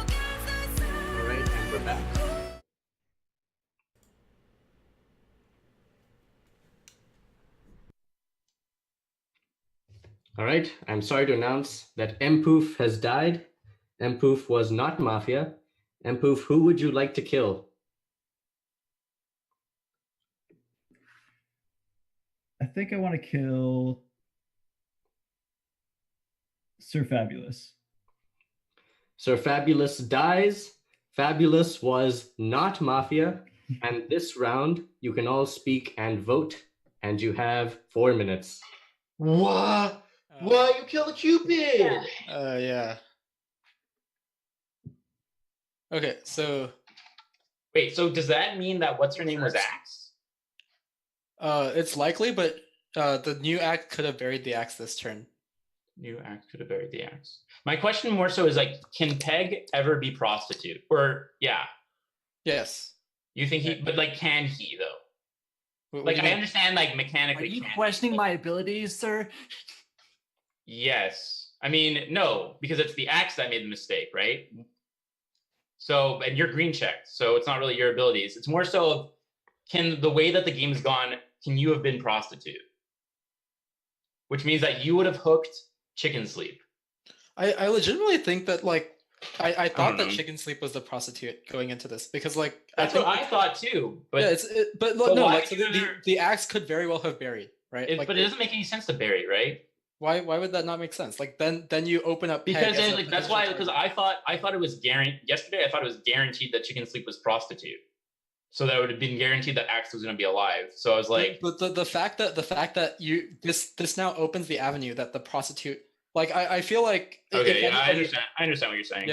against the sun. All right, and we're back. All right, I'm sorry to announce that Mpoof has died. Mpoof was not Mafia. Mpoof, who would you like to kill? I think I want to kill Sir Fabulous. Sir Fabulous dies. Fabulous was not Mafia. And this round, you can all speak and vote, and you have 4 minutes. What? Why you killed Cupid? Yeah. Okay, so Wait, so does that mean that what's her name was Axe? it's likely, but the new act could have buried the axe this turn. New Axe could have buried the Axe. My question more so is like, can Peg ever be prostitute? Or yeah. Yes. You think he but like can he though? Like I understand, like Are mechanically. you can't. questioning my abilities, sir? Yes. I mean, no, because it's the axe that made the mistake, right? So, and you're green checked, so it's not really your abilities. It's more so of, can the way that the game's gone, can you have been prostitute? Which means that you would have hooked chicken sleep. I legitimately think that like I thought that know. Chicken Sleep was the prostitute going into this because like That's think, what I thought too. But yeah, but no, why like so the axe could very well have buried, right? Like, but it doesn't make any sense to bury, right? Why would that not make sense? Like then you open up Peg Because as a like, that's potential why, target. because I thought it was guaranteed yesterday. I thought it was guaranteed that Chicken Sleep was prostitute. So that would have been guaranteed that Axe was going to be alive. So I was like, but the fact that you this now opens the avenue that the prostitute, like I feel like okay, yeah, I understand what you're saying.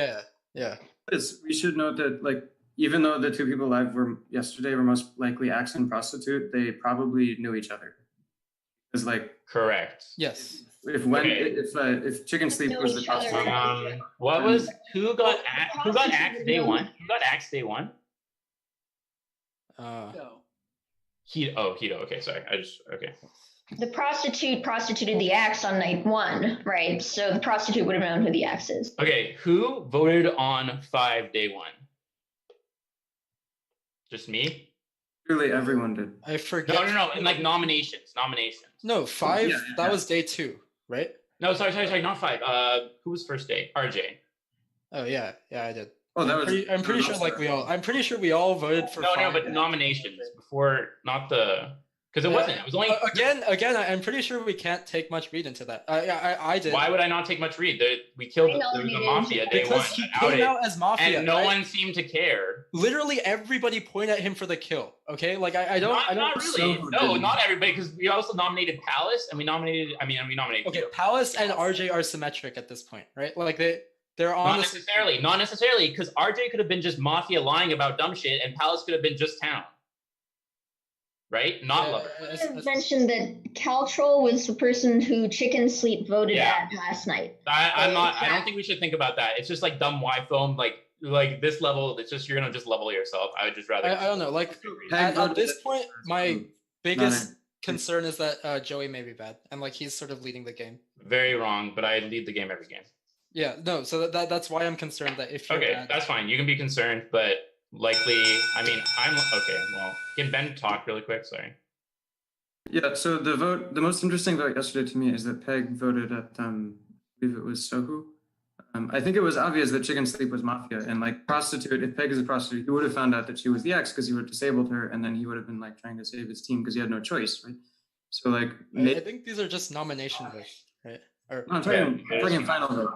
Yeah. We should note that, like, even though the two people live were yesterday were most likely axe and prostitute, they probably knew each other. Because, like, correct. Yes. If Chicken Sleep was the prostitute, who got axed day one? Who got axed day one? Hito. Okay, sorry. Okay. The prostitute prostituted the axe on night 1, right? So the prostitute would have known who the axe is. Okay, who voted on 5 day 1? Just me? Really, everyone did. I forget. No. In like nominations. No, 5. Yeah, that was day 2, right? No, sorry, not 5. Who was first day? RJ. Oh yeah, I did. Oh, that I'm pretty sure I'm pretty sure we all voted for. No, but nominations before, not the, because it wasn't. It was only again. I'm pretty sure we can't take much read into that. I did. Why would I not take much read? We killed there was a Mafia day because 1. he came out as Mafia, and no right? one seemed to care. Literally everybody pointed at him for the kill. Okay, like I don't. Not really. No, not everybody, because we also nominated Palace and we nominated. We nominated. Okay, Palace and RJ are symmetric at this point, right? Like they're on. Not necessarily, because RJ could have been just Mafia lying about dumb shit, and Palace could have been just Town. Right? Not Lover. I mentioned that Caltrol was the person who Chicken Sleep voted at last night. I don't think we should think about that. It's just like dumb Y-foam, like this level. It's just, you're gonna just level yourself. I would just rather. I don't know. Like at this point, my biggest concern is that Joey may be bad, and like he's sort of leading the game. Very wrong, but I lead the game every game. Yeah, no. So that's why I'm concerned that if you're bad, that's fine. You can be concerned, but likely, I'm okay. Well, can Ben talk really quick? Sorry. Yeah. So the most interesting vote yesterday to me is that Peg voted at, I believe it was Sohu. I think it was obvious that Chicken Sleep was Mafia, and like prostitute. If Peg is a prostitute, he would have found out that she was the ex because he would have disabled her, and then he would have been like trying to save his team because he had no choice, right? So like, I think these are just nomination votes, right? Or I'm talking final vote.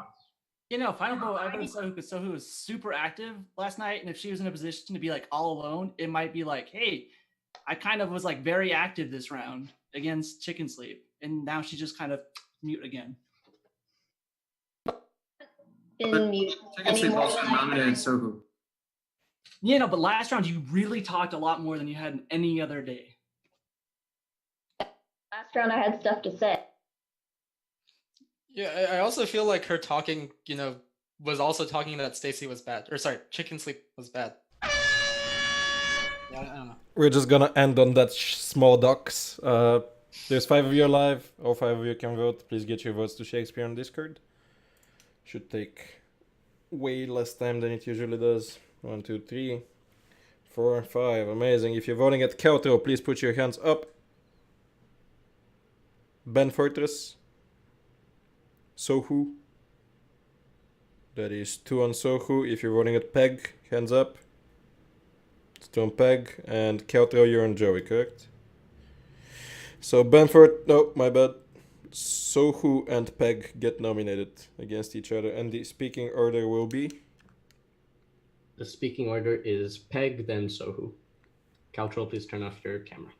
Final vote, I voted Sohu because Sohu was super active last night, and if she was in a position to be like all alone, it might be like, hey, I kind of was like very active this round against Chicken Sleep, and now she's just kind of mute again. Chicken Sleep also nominated Sohu. Yeah, no, but last round you really talked a lot more than you had in any other day. Last round I had stuff to say. Yeah, I also feel like her talking, was also talking that Stacy was bad. Or sorry, Chicken Sleep was bad. Yeah, I don't know. We're just gonna end on that small docs. There's 5 of you alive. All 5 of you can vote. Please get your votes to Shakespeare on Discord. Should take way less time than it usually does. 1, 2, 3, 4, 5. Amazing. If you're voting at Keltro, please put your hands up. Ben Fortress. Sohu. That is 2 on Sohu. If you're voting at Peg, hands up. It's 2 on Peg. And Keltro, you're on Joey, correct? So Benford, no, my bad. Sohu and Peg get nominated against each other. And the speaking order will be? The speaking order is Peg, then Sohu. Caltrol, please turn off your camera.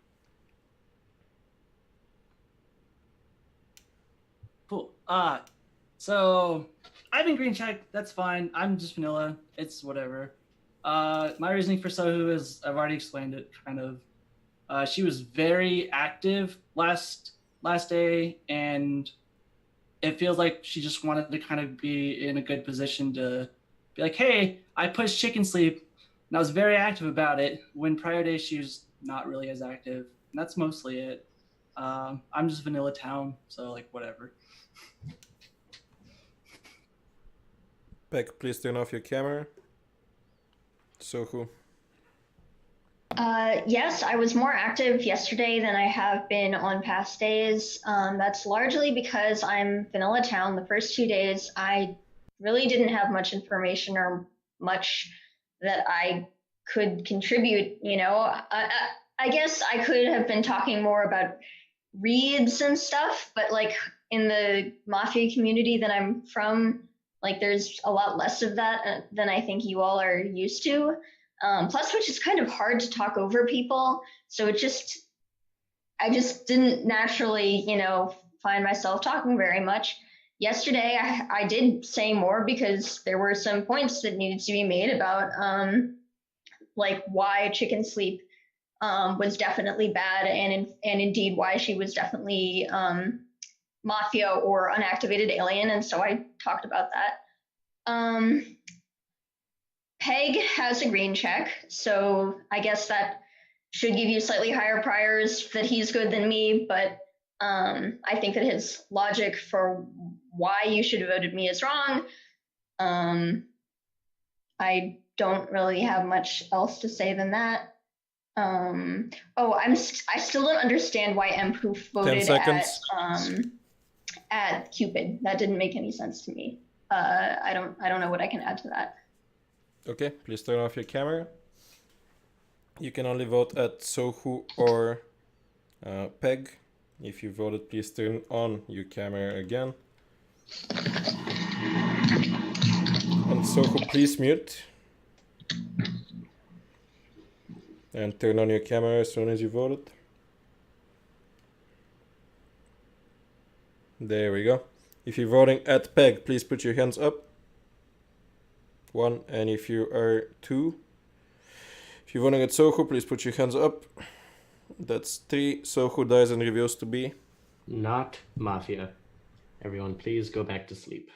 Cool. So I've been green checked. That's fine. I'm just vanilla. It's whatever. My reasoning for Sohu is I've already explained it. Kind of. She was very active last day, and it feels like she just wanted to kind of be in a good position to be like, hey, I pushed Chicken Sleep, and I was very active about it. When prior days she was not really as active. And that's mostly it. I'm just vanilla town, so like whatever. Peck, please turn off your camera. Sohu. Yes, I was more active yesterday than I have been on past days. That's largely because I'm Vanilla Town. The first 2 days, I really didn't have much information or much that I could contribute. I guess I could have been talking more about reads and stuff, but like in the Mafia community that I'm from, like there's a lot less of that than I think you all are used to. Plus, which is kind of hard to talk over people. So I just didn't naturally, find myself talking very much. Yesterday, I did say more because there were some points that needed to be made about, like why Chicken Sleep was definitely bad, and indeed why she was definitely Mafia or unactivated alien. And so I talked about that. Peg has a green check, so I guess that should give you slightly higher priors that he's good than me, but I think that his logic for why you should have voted me is wrong. I don't really have much else to say than that. I still don't understand why Mpoof voted at Cupid. That didn't make any sense to me. I don't know what I can add to that. Okay, please turn off your camera. You can only vote at Sohu or Peg. If you voted, please turn on your camera again. And Sohu, please mute. And turn on your camera as soon as you voted. There we go. If you're voting at Peg, please put your hands up. 1, and if you are 2. If you're voting at Sohu, please put your hands up. That's 3. Sohu dies and reveals to be not Mafia. Everyone, please go back to sleep.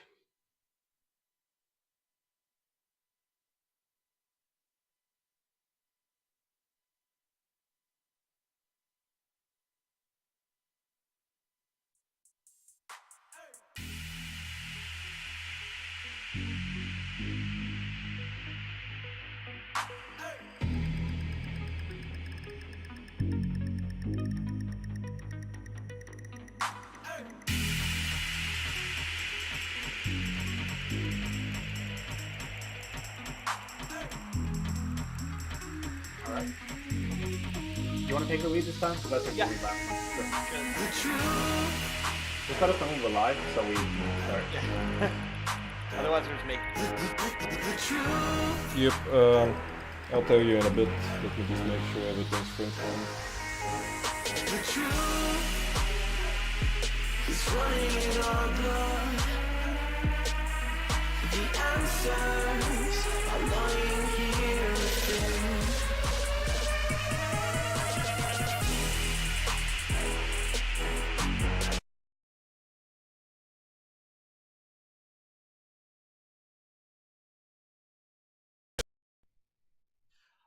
You want to take the lead this time? Let's take the lead last time. Sure. Just let us know when we're live so we start. Otherwise, we're just making. Yep, I'll tell you in a bit. Let me just make sure everything's printed on. The truth is running in our blood. The answers are lying here within.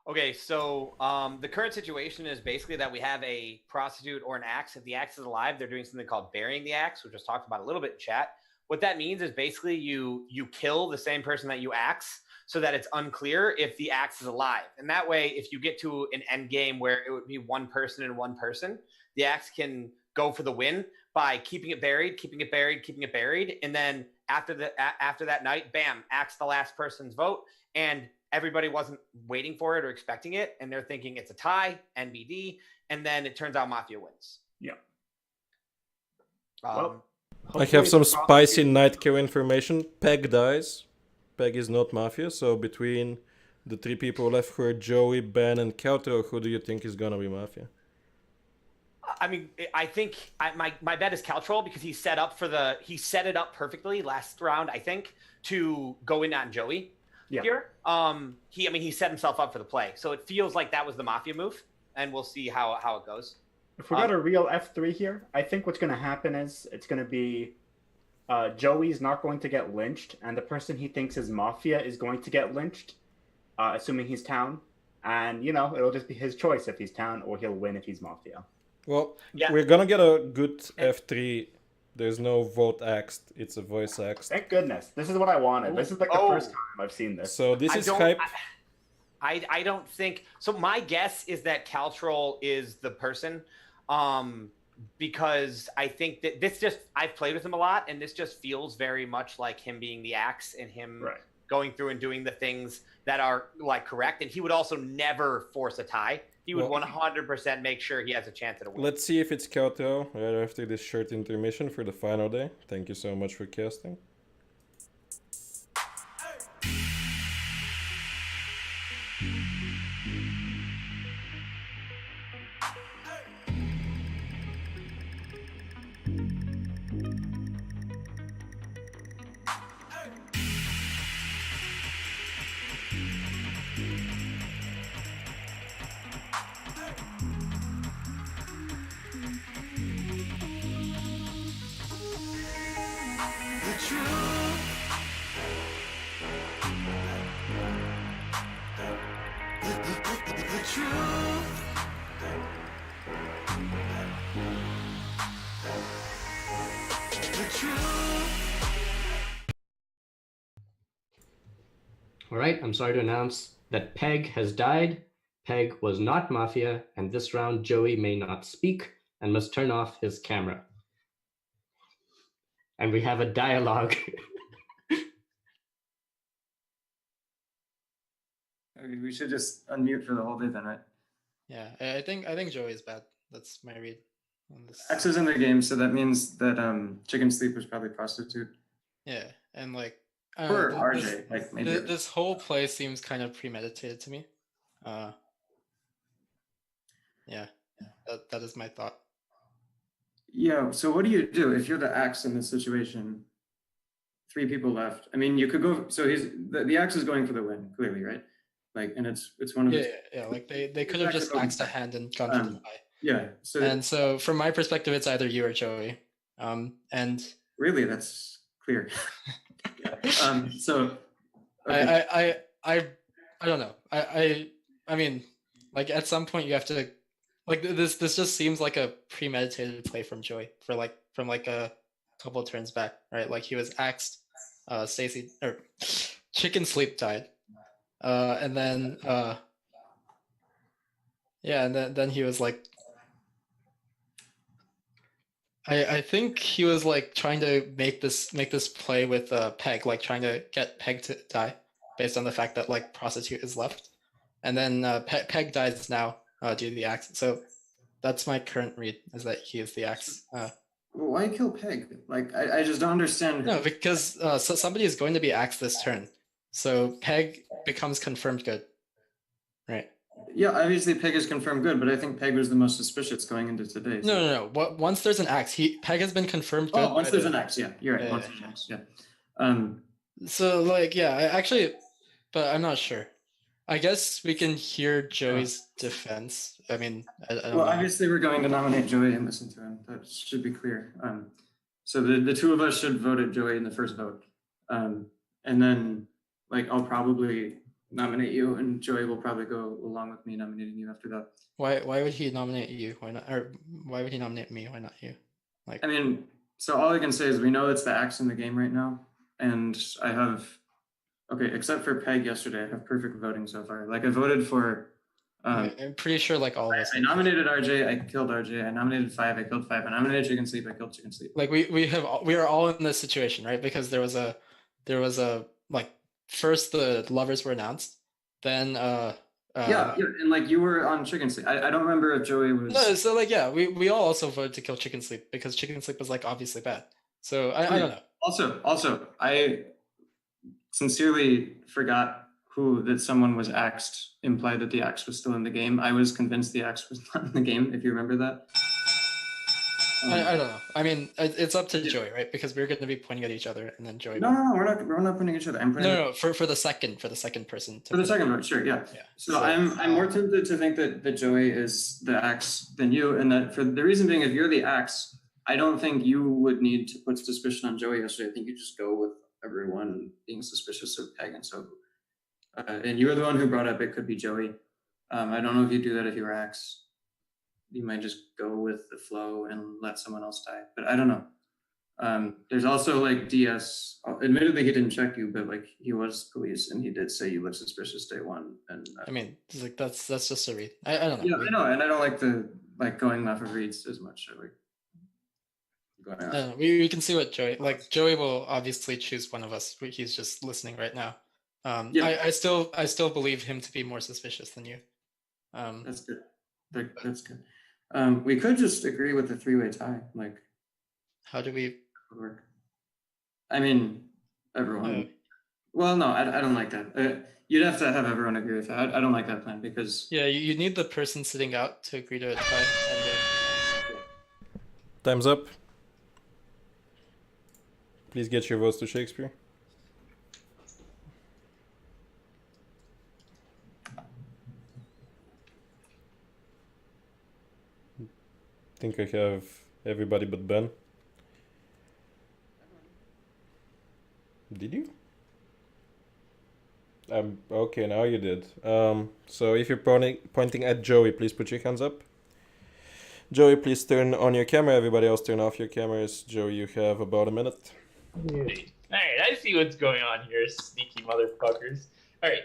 Okay, so the current situation is basically that we have a prostitute or an axe. If the axe is alive, they're doing something called burying the axe, which was talked about a little bit in chat. What that means is basically you kill the same person that you axe so that it's unclear if the axe is alive. And that way, if you get to an end game where it would be one person and one person, the axe can go for the win by keeping it buried, keeping it buried, keeping it buried. And then after that night, bam, axe the last person's vote. And everybody wasn't waiting for it or expecting it, and they're thinking it's a tie, NBD, and then it turns out Mafia wins. Yeah. I have some spicy Nightkill information. Peg dies. Peg is not Mafia, so between the 3 people left who are Joey, Ben, and Caltro, who do you think is gonna be Mafia? I mean, I think my bet is Caltrol because he set it up perfectly last round, I think, to go in on Joey. Here. He set himself up for the play. So it feels like that was the Mafia move, and we'll see how it goes. If we got a real F3 here, I think what's going to happen is it's going to be Joey's not going to get lynched, and the person he thinks is Mafia is going to get lynched, assuming he's town. And, it'll just be his choice if he's town, or he'll win if he's Mafia. Well, Yeah. we're gonna get a good F3. There's no vote axed. It's a voice axed. Thank goodness. This is what I wanted. This is like the first time I've seen this. So this I is don't- hype. I don't think so. My guess is that Caltrol is the person, because I think that I've played with him a lot, and this just feels very much like him being the axe and him going through and doing the things that are like correct. And he would also never force a tie. He would Well- 100% make sure he has a chance at a win. Let's see if it's Kyoto right after this short intermission for the final day. Thank you so much for casting. The truth. The truth. The truth. All right, I'm sorry to announce that Peg has died. Peg was not Mafia, and this round Joey may not speak and must turn off his camera. And we have a dialogue. We should just unmute for the whole day then, right? Yeah, I think Joey's bad. That's my read on this. X is in the game, so that means that Chicken Sleep was probably prostitute. Yeah, and like Or th- RJ, this, like maybe. this whole play seems kind of premeditated to me. Yeah, that is my thought. Yeah, so what do you do if you're the axe in this situation? 3 people left. I mean, you could go. So the axe is going for the win, clearly, right? Like, and it's one of Yeah. Like they could have just axed a hand and gone for the tie. Yeah. So And so from my perspective, it's either you or Joey. And really, that's clear. So I don't know. I mean, like at some point you have to, like this just seems like a premeditated play from Joey from a couple of turns back, right? Like he was axed, Stacy or Chicken Sleep died, and then and then he was like, I think he was like trying to make this play with Peg, like trying to get Peg to die based on the fact that like Prostitute is left, and then Peg dies now due to the axe. So that's my current read, is that he is the axe. Why kill Peg? Like I just don't understand. No, because so somebody is going to be axed this turn, so Peg becomes confirmed good, right? Yeah, obviously Peg is confirmed good, but I think Peg was the most suspicious going into today. So. No. Once there's an axe, Peg has been confirmed good. Oh, once there's an axe, yeah, you're right. Once there's an axe, yeah. So like, yeah, I actually, but I'm not sure. I guess we can hear Joey's defense. I mean, I don't know. Obviously we're going to nominate Joey and listen to him. That should be clear. So the 2 of us should vote at Joey in the first vote, and then like I'll probably nominate you, and Joey will probably go along with me nominating you after that. Why would he nominate you? Why not? Or why would he nominate me? Why not you? Like, I mean, so all I can say is we know it's the axe in the game right now, and I have, okay, except for Peg yesterday, I have perfect voting so far. Like I voted for. I'm pretty sure like all of us. I nominated RJ, I killed RJ. I nominated 5, I killed 5. I nominated Chicken Sleep, I killed Chicken Sleep. Like we are all in this situation, right? Because there was a like first the lovers were announced, then yeah, and like you were on Chicken Sleep. I don't remember if Joey was. No, so like yeah, we all also voted to kill Chicken Sleep because Chicken Sleep was like obviously bad. So I don't know. Also, I sincerely forgot that someone was axed implied that the axe was still in the game. I was convinced the axe was not in the game, if you remember that. I don't know. I mean, it's up to Joey, right? Because we're going to be pointing at each other, and then Joey. No, we're not pointing at each other. No, for the second person. For the second vote, sure, yeah. So I'm more tempted to think that Joey is the axe than you, and that for the reason being, if you're the axe, I don't think you would need to put suspicion on Joey yesterday. I think you just go with everyone being suspicious of Peg, and so. And you were the one who brought up it could be Joey. I don't know if you'd do that if you were axe. you might just go with the flow and let someone else die. But I don't know. There's also like DS. Admittedly, he didn't check you, but like he was police, and he did say you look suspicious day one. And I mean, it's like that's just a read. I don't know. yeah, I know, and I don't like the going off of reads as much. I like going I off. don't know. We can see what Joey will obviously choose one of us. He's just listening right now. Yeah. I still believe him to be more suspicious than you. That's good. That's good. We could just agree with the three-way tie. Like, how do we work? I mean, everyone. Well, no, I don't like that. You'd have to have everyone agree with that. I don't like that plan because Yeah, you need the person sitting out to agree to a tie. Time's up. Please get your votes to Shakespeare. I think I have everybody but Ben. Did you? Okay, now you did. So if you're pointing at Joey, please put your hands up. Joey, please turn on your camera. Everybody else turn off your cameras. Joey, you have about a minute. Alright, I see what's going on here, sneaky motherfuckers. Alright,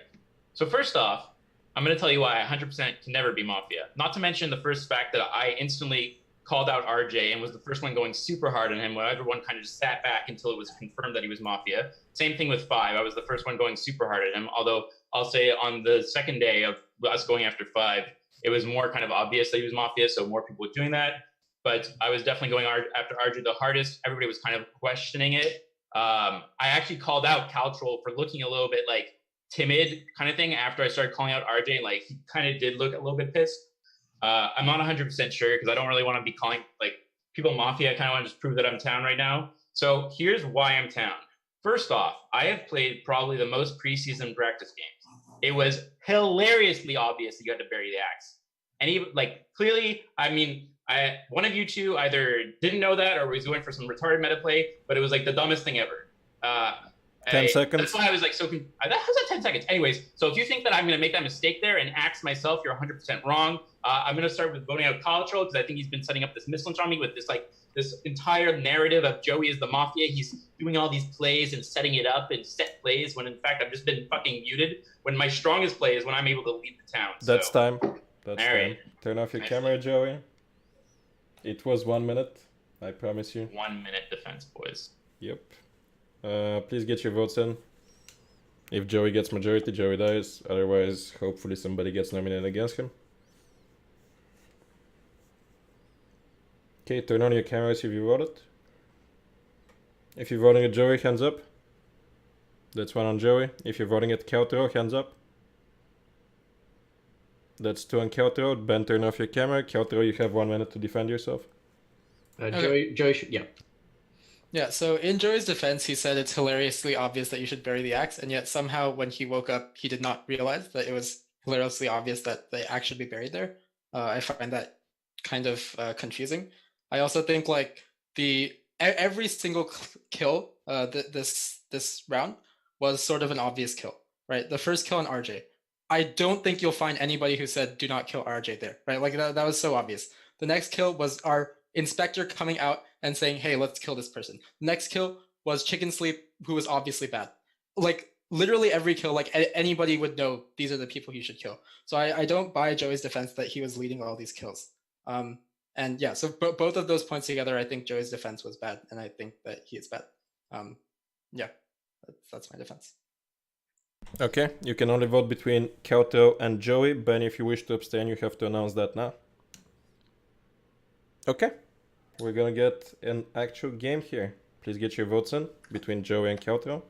so first off, I'm going to tell you why I 100% can never be Mafia. Not to mention the first fact that I instantly called out RJ and was the first one going super hard on him when everyone kind of just sat back until it was confirmed that he was Mafia. Same thing with 5. I was the first one going super hard at him, although I'll say on the second day of us going after 5, it was more kind of obvious that he was Mafia, so more people were doing that. But I was definitely going after RJ the hardest. Everybody was kind of questioning it. I actually called out Caltrol for looking a little bit like timid kind of thing after I started calling out RJ, and like he kind of did look a little bit pissed. I'm not 100% sure because I don't really want to be calling like people Mafia. I kind of want to just prove that I'm Town right now. So here's why I'm Town. First off, I have played probably the most preseason practice games. It was hilariously obvious that you had to bury the axe. And even like clearly, I mean, one of you two either didn't know that or was going for some retarded meta play, but it was like the dumbest thing ever. 10 seconds. That's why I was like how's that 10 seconds? Anyways, so if you think that I'm going to make that mistake there and axe myself, you're 100% wrong. I'm going to start with voting out Cultural because I think he's been setting up this mislynch on me with this entire narrative of Joey is the Mafia. He's doing all these plays and setting it up and set plays when in fact I've just been fucking muted. When my strongest play is when I'm able to lead the town. That's time. That's all time. right. Turn off your camera, Joey. It was 1 minute. I promise you. 1 minute defense, boys. Yep. Please get your votes in. If Joey gets majority, Joey dies. Otherwise, hopefully somebody gets nominated against him. Okay, turn on your cameras if you voted. If you're voting at Joey, hands up. That's 1 on Joey. If you're voting at Keltro, hands up. That's 2 on Keltro. Ben, turn off your camera. Keltro, you have 1 minute to defend yourself. Joey should, yeah. Yeah, so in Joey's defense, he said it's hilariously obvious that you should bury the axe, and yet somehow when he woke up, he did not realize that it was hilariously obvious that the axe should be buried there. I find that kind of confusing. I also think like every single kill this round was sort of an obvious kill, right? The first kill on RJ. I don't think you'll find anybody who said do not kill RJ there, right? Like that was so obvious. The next kill was our inspector coming out and saying, hey, let's kill this person. The next kill was Chicken Sleep, who was obviously bad. Like literally every kill, like anybody would know these are the people he should kill. So I don't buy Joey's defense that he was leading all these kills. And yeah, so both of those points together, I think Joey's defense was bad, and I think that he is bad. Yeah, that's my defense. Okay, you can only vote between Kelto and Joey. Ben, if you wish to abstain, you have to announce that now. Okay, we're gonna get an actual game here. Please get your votes in between Joey and Kelto.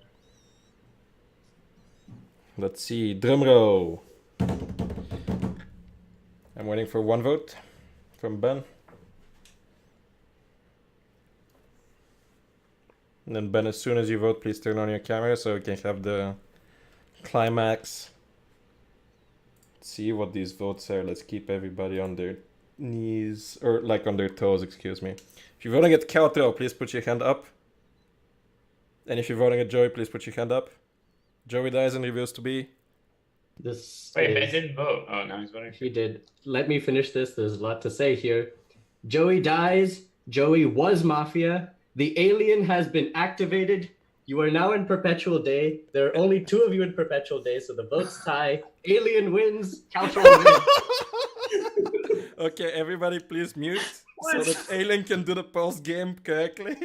Let's see, drum roll. I'm waiting for 1 vote from Ben. And then Ben, as soon as you vote, please turn on your camera so we can have the climax. Let's see what these votes are. Let's keep everybody on their knees, or like on their toes, excuse me. If you're voting at Kelto, please put your hand up. And if you're voting at Joey, please put your hand up. Joey dies and reveals to be This Wait, Ben is- didn't vote. Oh, now he's voting. He did. Let me finish this. There's a lot to say here. Joey dies. Joey was Mafia. The alien has been activated. You are now in perpetual day. There are only 2 of you in perpetual day, so the votes tie. Alien wins. Caltron wins. Okay, everybody please mute so that Alien can do the post game correctly.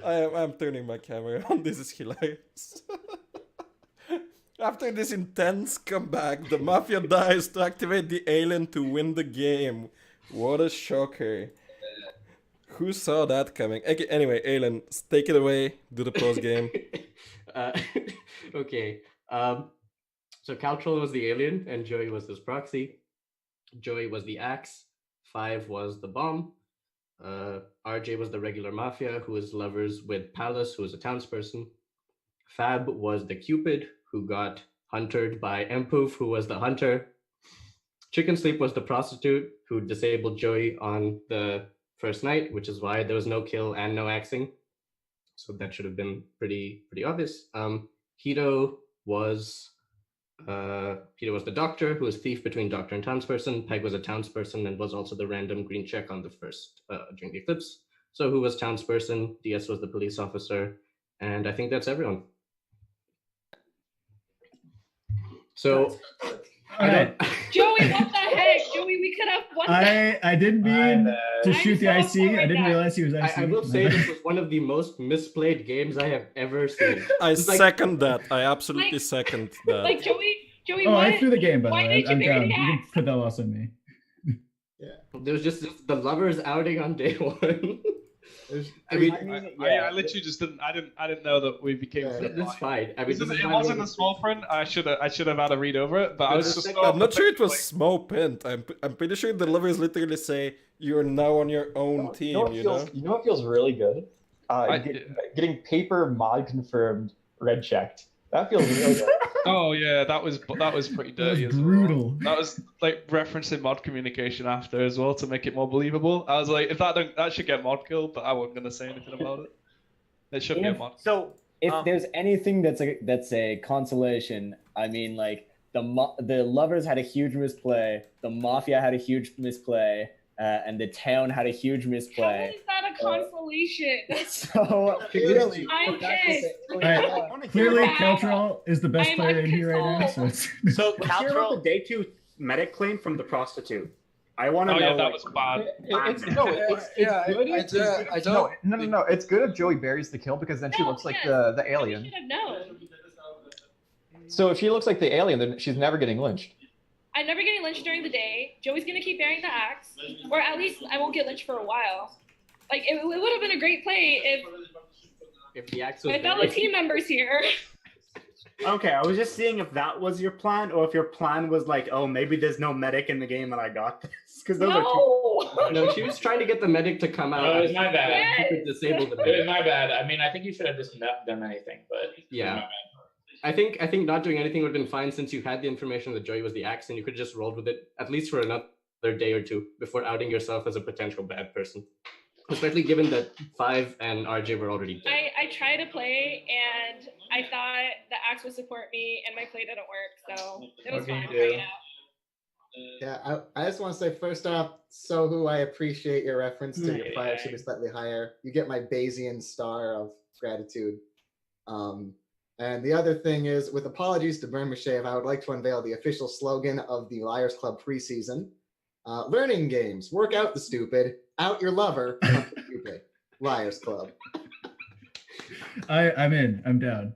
I'm turning my camera on. This is hilarious. After this intense comeback, the Mafia dies to activate the alien to win the game. What a shocker. Who saw that coming? Okay, anyway, Alien, take it away. Do the post game. Okay. So Caltrol was the alien and Joey was his proxy. Joey was the axe. 5 was the bomb. RJ was the regular Mafia who was lovers with Palace, who was a townsperson. Fab was the Cupid who got hunted by Empoof, who was the hunter. Chicken Sleep was the prostitute who disabled Joey on the first night, which is why there was no kill and no axing. So that should have been pretty obvious. Hito was the doctor, who was thief between doctor and townsperson. Peg was a townsperson and was also the random green check on the first during the eclipse. So who was townsperson? DS was the police officer, and I think that's everyone. So Joey, what the heck? Joey, we could have won that. I didn't mean to shoot the IC. I didn't realize he was IC. I will say this was one of the most misplayed games I have ever seen. I second that. I absolutely second that. Like Joey, Oh, why, I threw the game, by the why way. did you I'm bury down. the You can axe? put that loss on me. There was just the lovers outing on day 1. I literally just didn't. I didn't know that we became. That's fine. I mean, it wasn't a small print. I should have had a read over it, but I was just. I'm not sure it was small print. I'm pretty sure the lovers literally say you're now on your own team. You know what feels really good? Getting paper mod confirmed red checked. That feels really good. Oh yeah, that was pretty dirty. That was brutal. That was like referencing mod communication after as well to make it more believable. I was like, if that should get mod killed, but I wasn't gonna say anything about it. It should be a mod. So if there's anything that's a consolation, I mean, like the lovers had a huge misplay, the Mafia had a huge misplay, and the town had a huge misplay. How is that a consolation? So clearly, I'm pissed. Clearly, Keltrell is the best player in here right now. So, So hear about the day 2 medic claim from the prostitute. I want to know. Yeah, that was bad. It's good. No. It's good if Joey buries the kill because then she looks like the alien. I should have known. So if she looks like the alien, then she's never getting lynched. I'm never getting lynched during the day. Joey's gonna keep bearing the axe, or at least I won't get lynched for a while. Like it would have been a great play if the axe was my fellow team members here. Okay, I was just seeing if that was your plan, or if your plan was like, oh, maybe there's no medic in the game and I got this. Because those are two. No, she was trying to get the medic to come out. No, it was my bad. She could disable the It was medic. my bad. I mean, I think you should have just not done anything, but Yeah. I think not doing anything would have been fine since you had the information that Joey was the axe and you could have just rolled with it at least for another day or 2 before outing yourself as a potential bad person. Especially given that 5 and RJ were already dead. I tried to play and I thought the axe would support me and my play didn't work, so it was fine. Hanging out. Yeah, I just want to say first off, Sohu, I appreciate your reference to your Yeah. prior should be slightly higher. You get my Bayesian star of gratitude. And the other thing is, with apologies to Bermashev, I would like to unveil the official slogan of the Liars Club preseason. Learning games, work out the stupid, out your lover, not the stupid. Liars Club. I'm in. I'm down.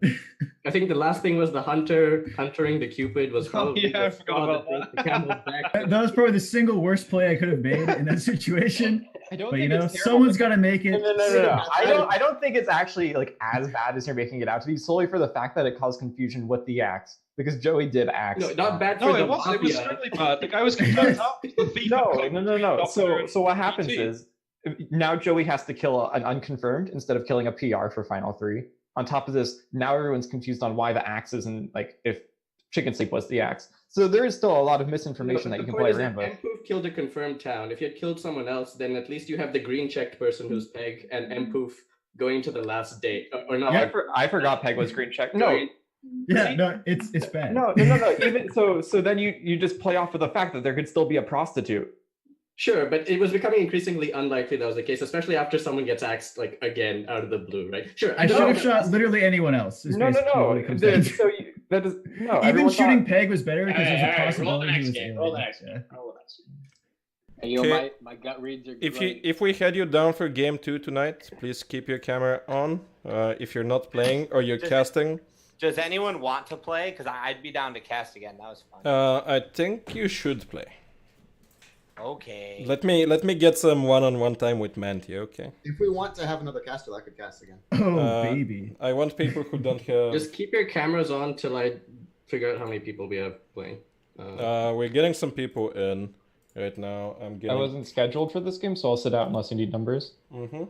I think the last thing was the huntering the Cupid was probably yeah, I the straw that broke the camel's back. That was probably the single worst play I could have made in that situation. I don't but think you know, it's terrible. someone's got to make it. No. I don't think it's actually like as bad as you're making it out to be, solely for the fact that it caused confusion with the axe. Because Joey did axe. No, not bad for No, the it was Mafia. really bad. The guy was confused. No. So what happens is now Joey has to kill an unconfirmed instead of killing a PR for final 3. On top of this, now everyone's confused on why the axe isn't, like, if Chicken Sleep was the axe. So there is still a lot of misinformation that you can play around with. Empoof killed a confirmed town. If you had killed someone else, then at least you have the green checked person who's Peg, and Empoof going to the last date, or not? Yeah, I forgot Peg was green check. No. Yeah, no, it's bad. No. Even so then you just play off of the fact that there could still be a prostitute. Sure, but it was becoming increasingly unlikely that was the case, especially after someone gets axed like again out of the blue, right? Sure, I should have shot literally anyone else. No. That is no. Even shooting thought, Peg was better because there's a Roll the possibility he next was game. alien. Roll the next Yeah. game. Roll the next game. Hey, yo, Okay. my gut reads are If we had you down for game 2 tonight, please keep your camera on. If you're not playing or you're casting, Does anyone want to play? Because I'd be down to cast again. That was fun. I think you should play. Okay. Let me get some one-on-one time with Manti, okay? If we want to have another caster, I could cast again. Oh, baby. I want people who don't have. Just keep your cameras on till I figure out how many people we have playing. We're getting some people in right now. I wasn't scheduled for this game, so I'll sit out unless you need numbers. Mm-hmm.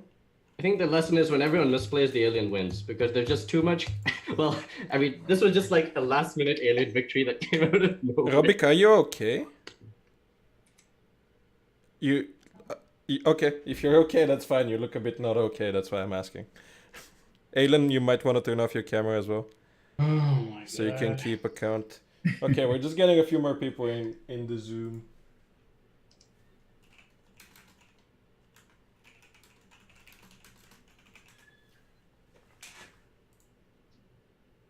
I think the lesson is when everyone misplays, the alien wins because there's just too much. Well, I mean, this was just like a last-minute alien victory that came out of nowhere. Robik, are you okay? Okay? If you're okay, that's fine. You look a bit not okay. That's why I'm asking. Aylin, you might want to turn off your camera as well. Oh my so you can keep account. Okay, we're just getting a few more people in the Zoom.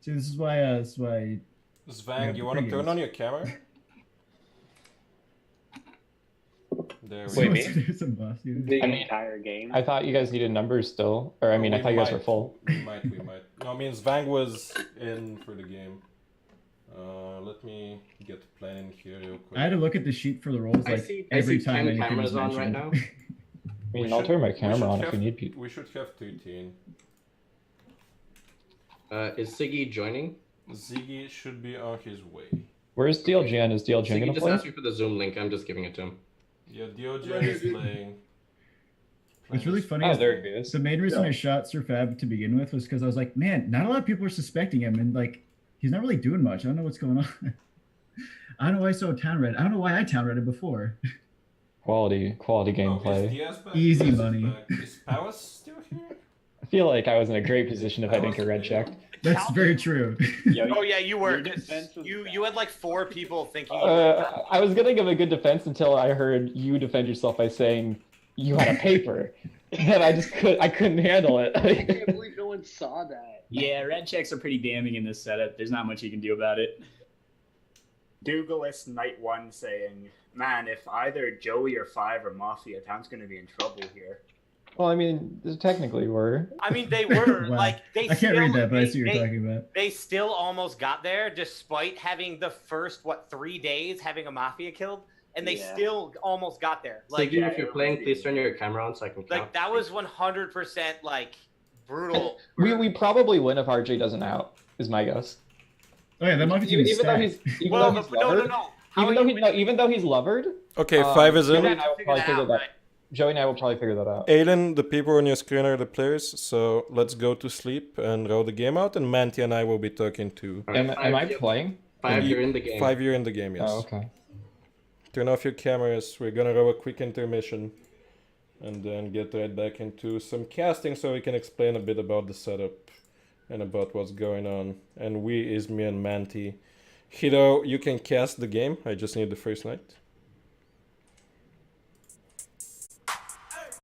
See, this is why. Svang, you want to turn on your camera? There we Wait, go. The entire game. I thought you guys needed numbers still, or I mean, I thought you guys were full. We might. No, I mean, Svang was in for the game. Let me get the plan in here real quick. I had to look at the sheet for the rolls like every time anything was cameras on right mentioned. now. I mean, I'll turn my camera on if you need people. We should have 13. Is Siggy joining? Ziggy should be on his way. Where's DLGN? Is DLGN Siggy gonna just play? asked me for the Zoom link. I'm just giving it to him. Yeah, DOJ is playing. What's really funny Oh, is there he is. the main reason Yeah. I shot Sir Fab to begin with was because I was like, man, not a lot of people are suspecting him, and like he's not really doing much. I don't know what's going on. I don't know why I saw town red. I don't know why I town read it before. Quality gameplay. Easy money. Is Powers still here? I feel like I was in a great position if I didn't get red checked. That's very true. Oh yeah, you were. You had like 4 people thinking. I was gonna give a good defense until I heard you defend yourself by saying you had a paper. And I couldn't handle it. I can't believe no one saw that. Yeah, red checks are pretty damning in this setup. There's not much you can do about it. Dougalist Night 1 saying, man, if either Joey or Five or Mafia, Town's going to be in trouble here. Well, I mean, technically we're. I mean, they were Wow. like they. I can't read that, but I see what you're talking about. They still almost got there, despite having the first 3 days having a Mafia killed, and they still almost got there. Like, Siggy, if you're playing, please turn your camera on so I can count. like that was 100% like brutal. We probably win if RJ doesn't out. Is my guess. Oh yeah, that might be Even though he's lovered. Even though he's lovered. Okay, 5 is in. Joey and I will probably figure that. Joey and I will probably figure that out. Aylin, the people on your screen are the players, so let's go to sleep and roll the game out, and Manti and I will be talking to... Am I playing? 5, you're in the game. 5, you're in the game, yes. Oh, okay. Turn off your cameras, we're gonna roll a quick intermission, and then get right back into some casting so we can explain a bit about the setup and about what's going on. And we is me and Manti. Hiro, you can cast the game, I just need the first night.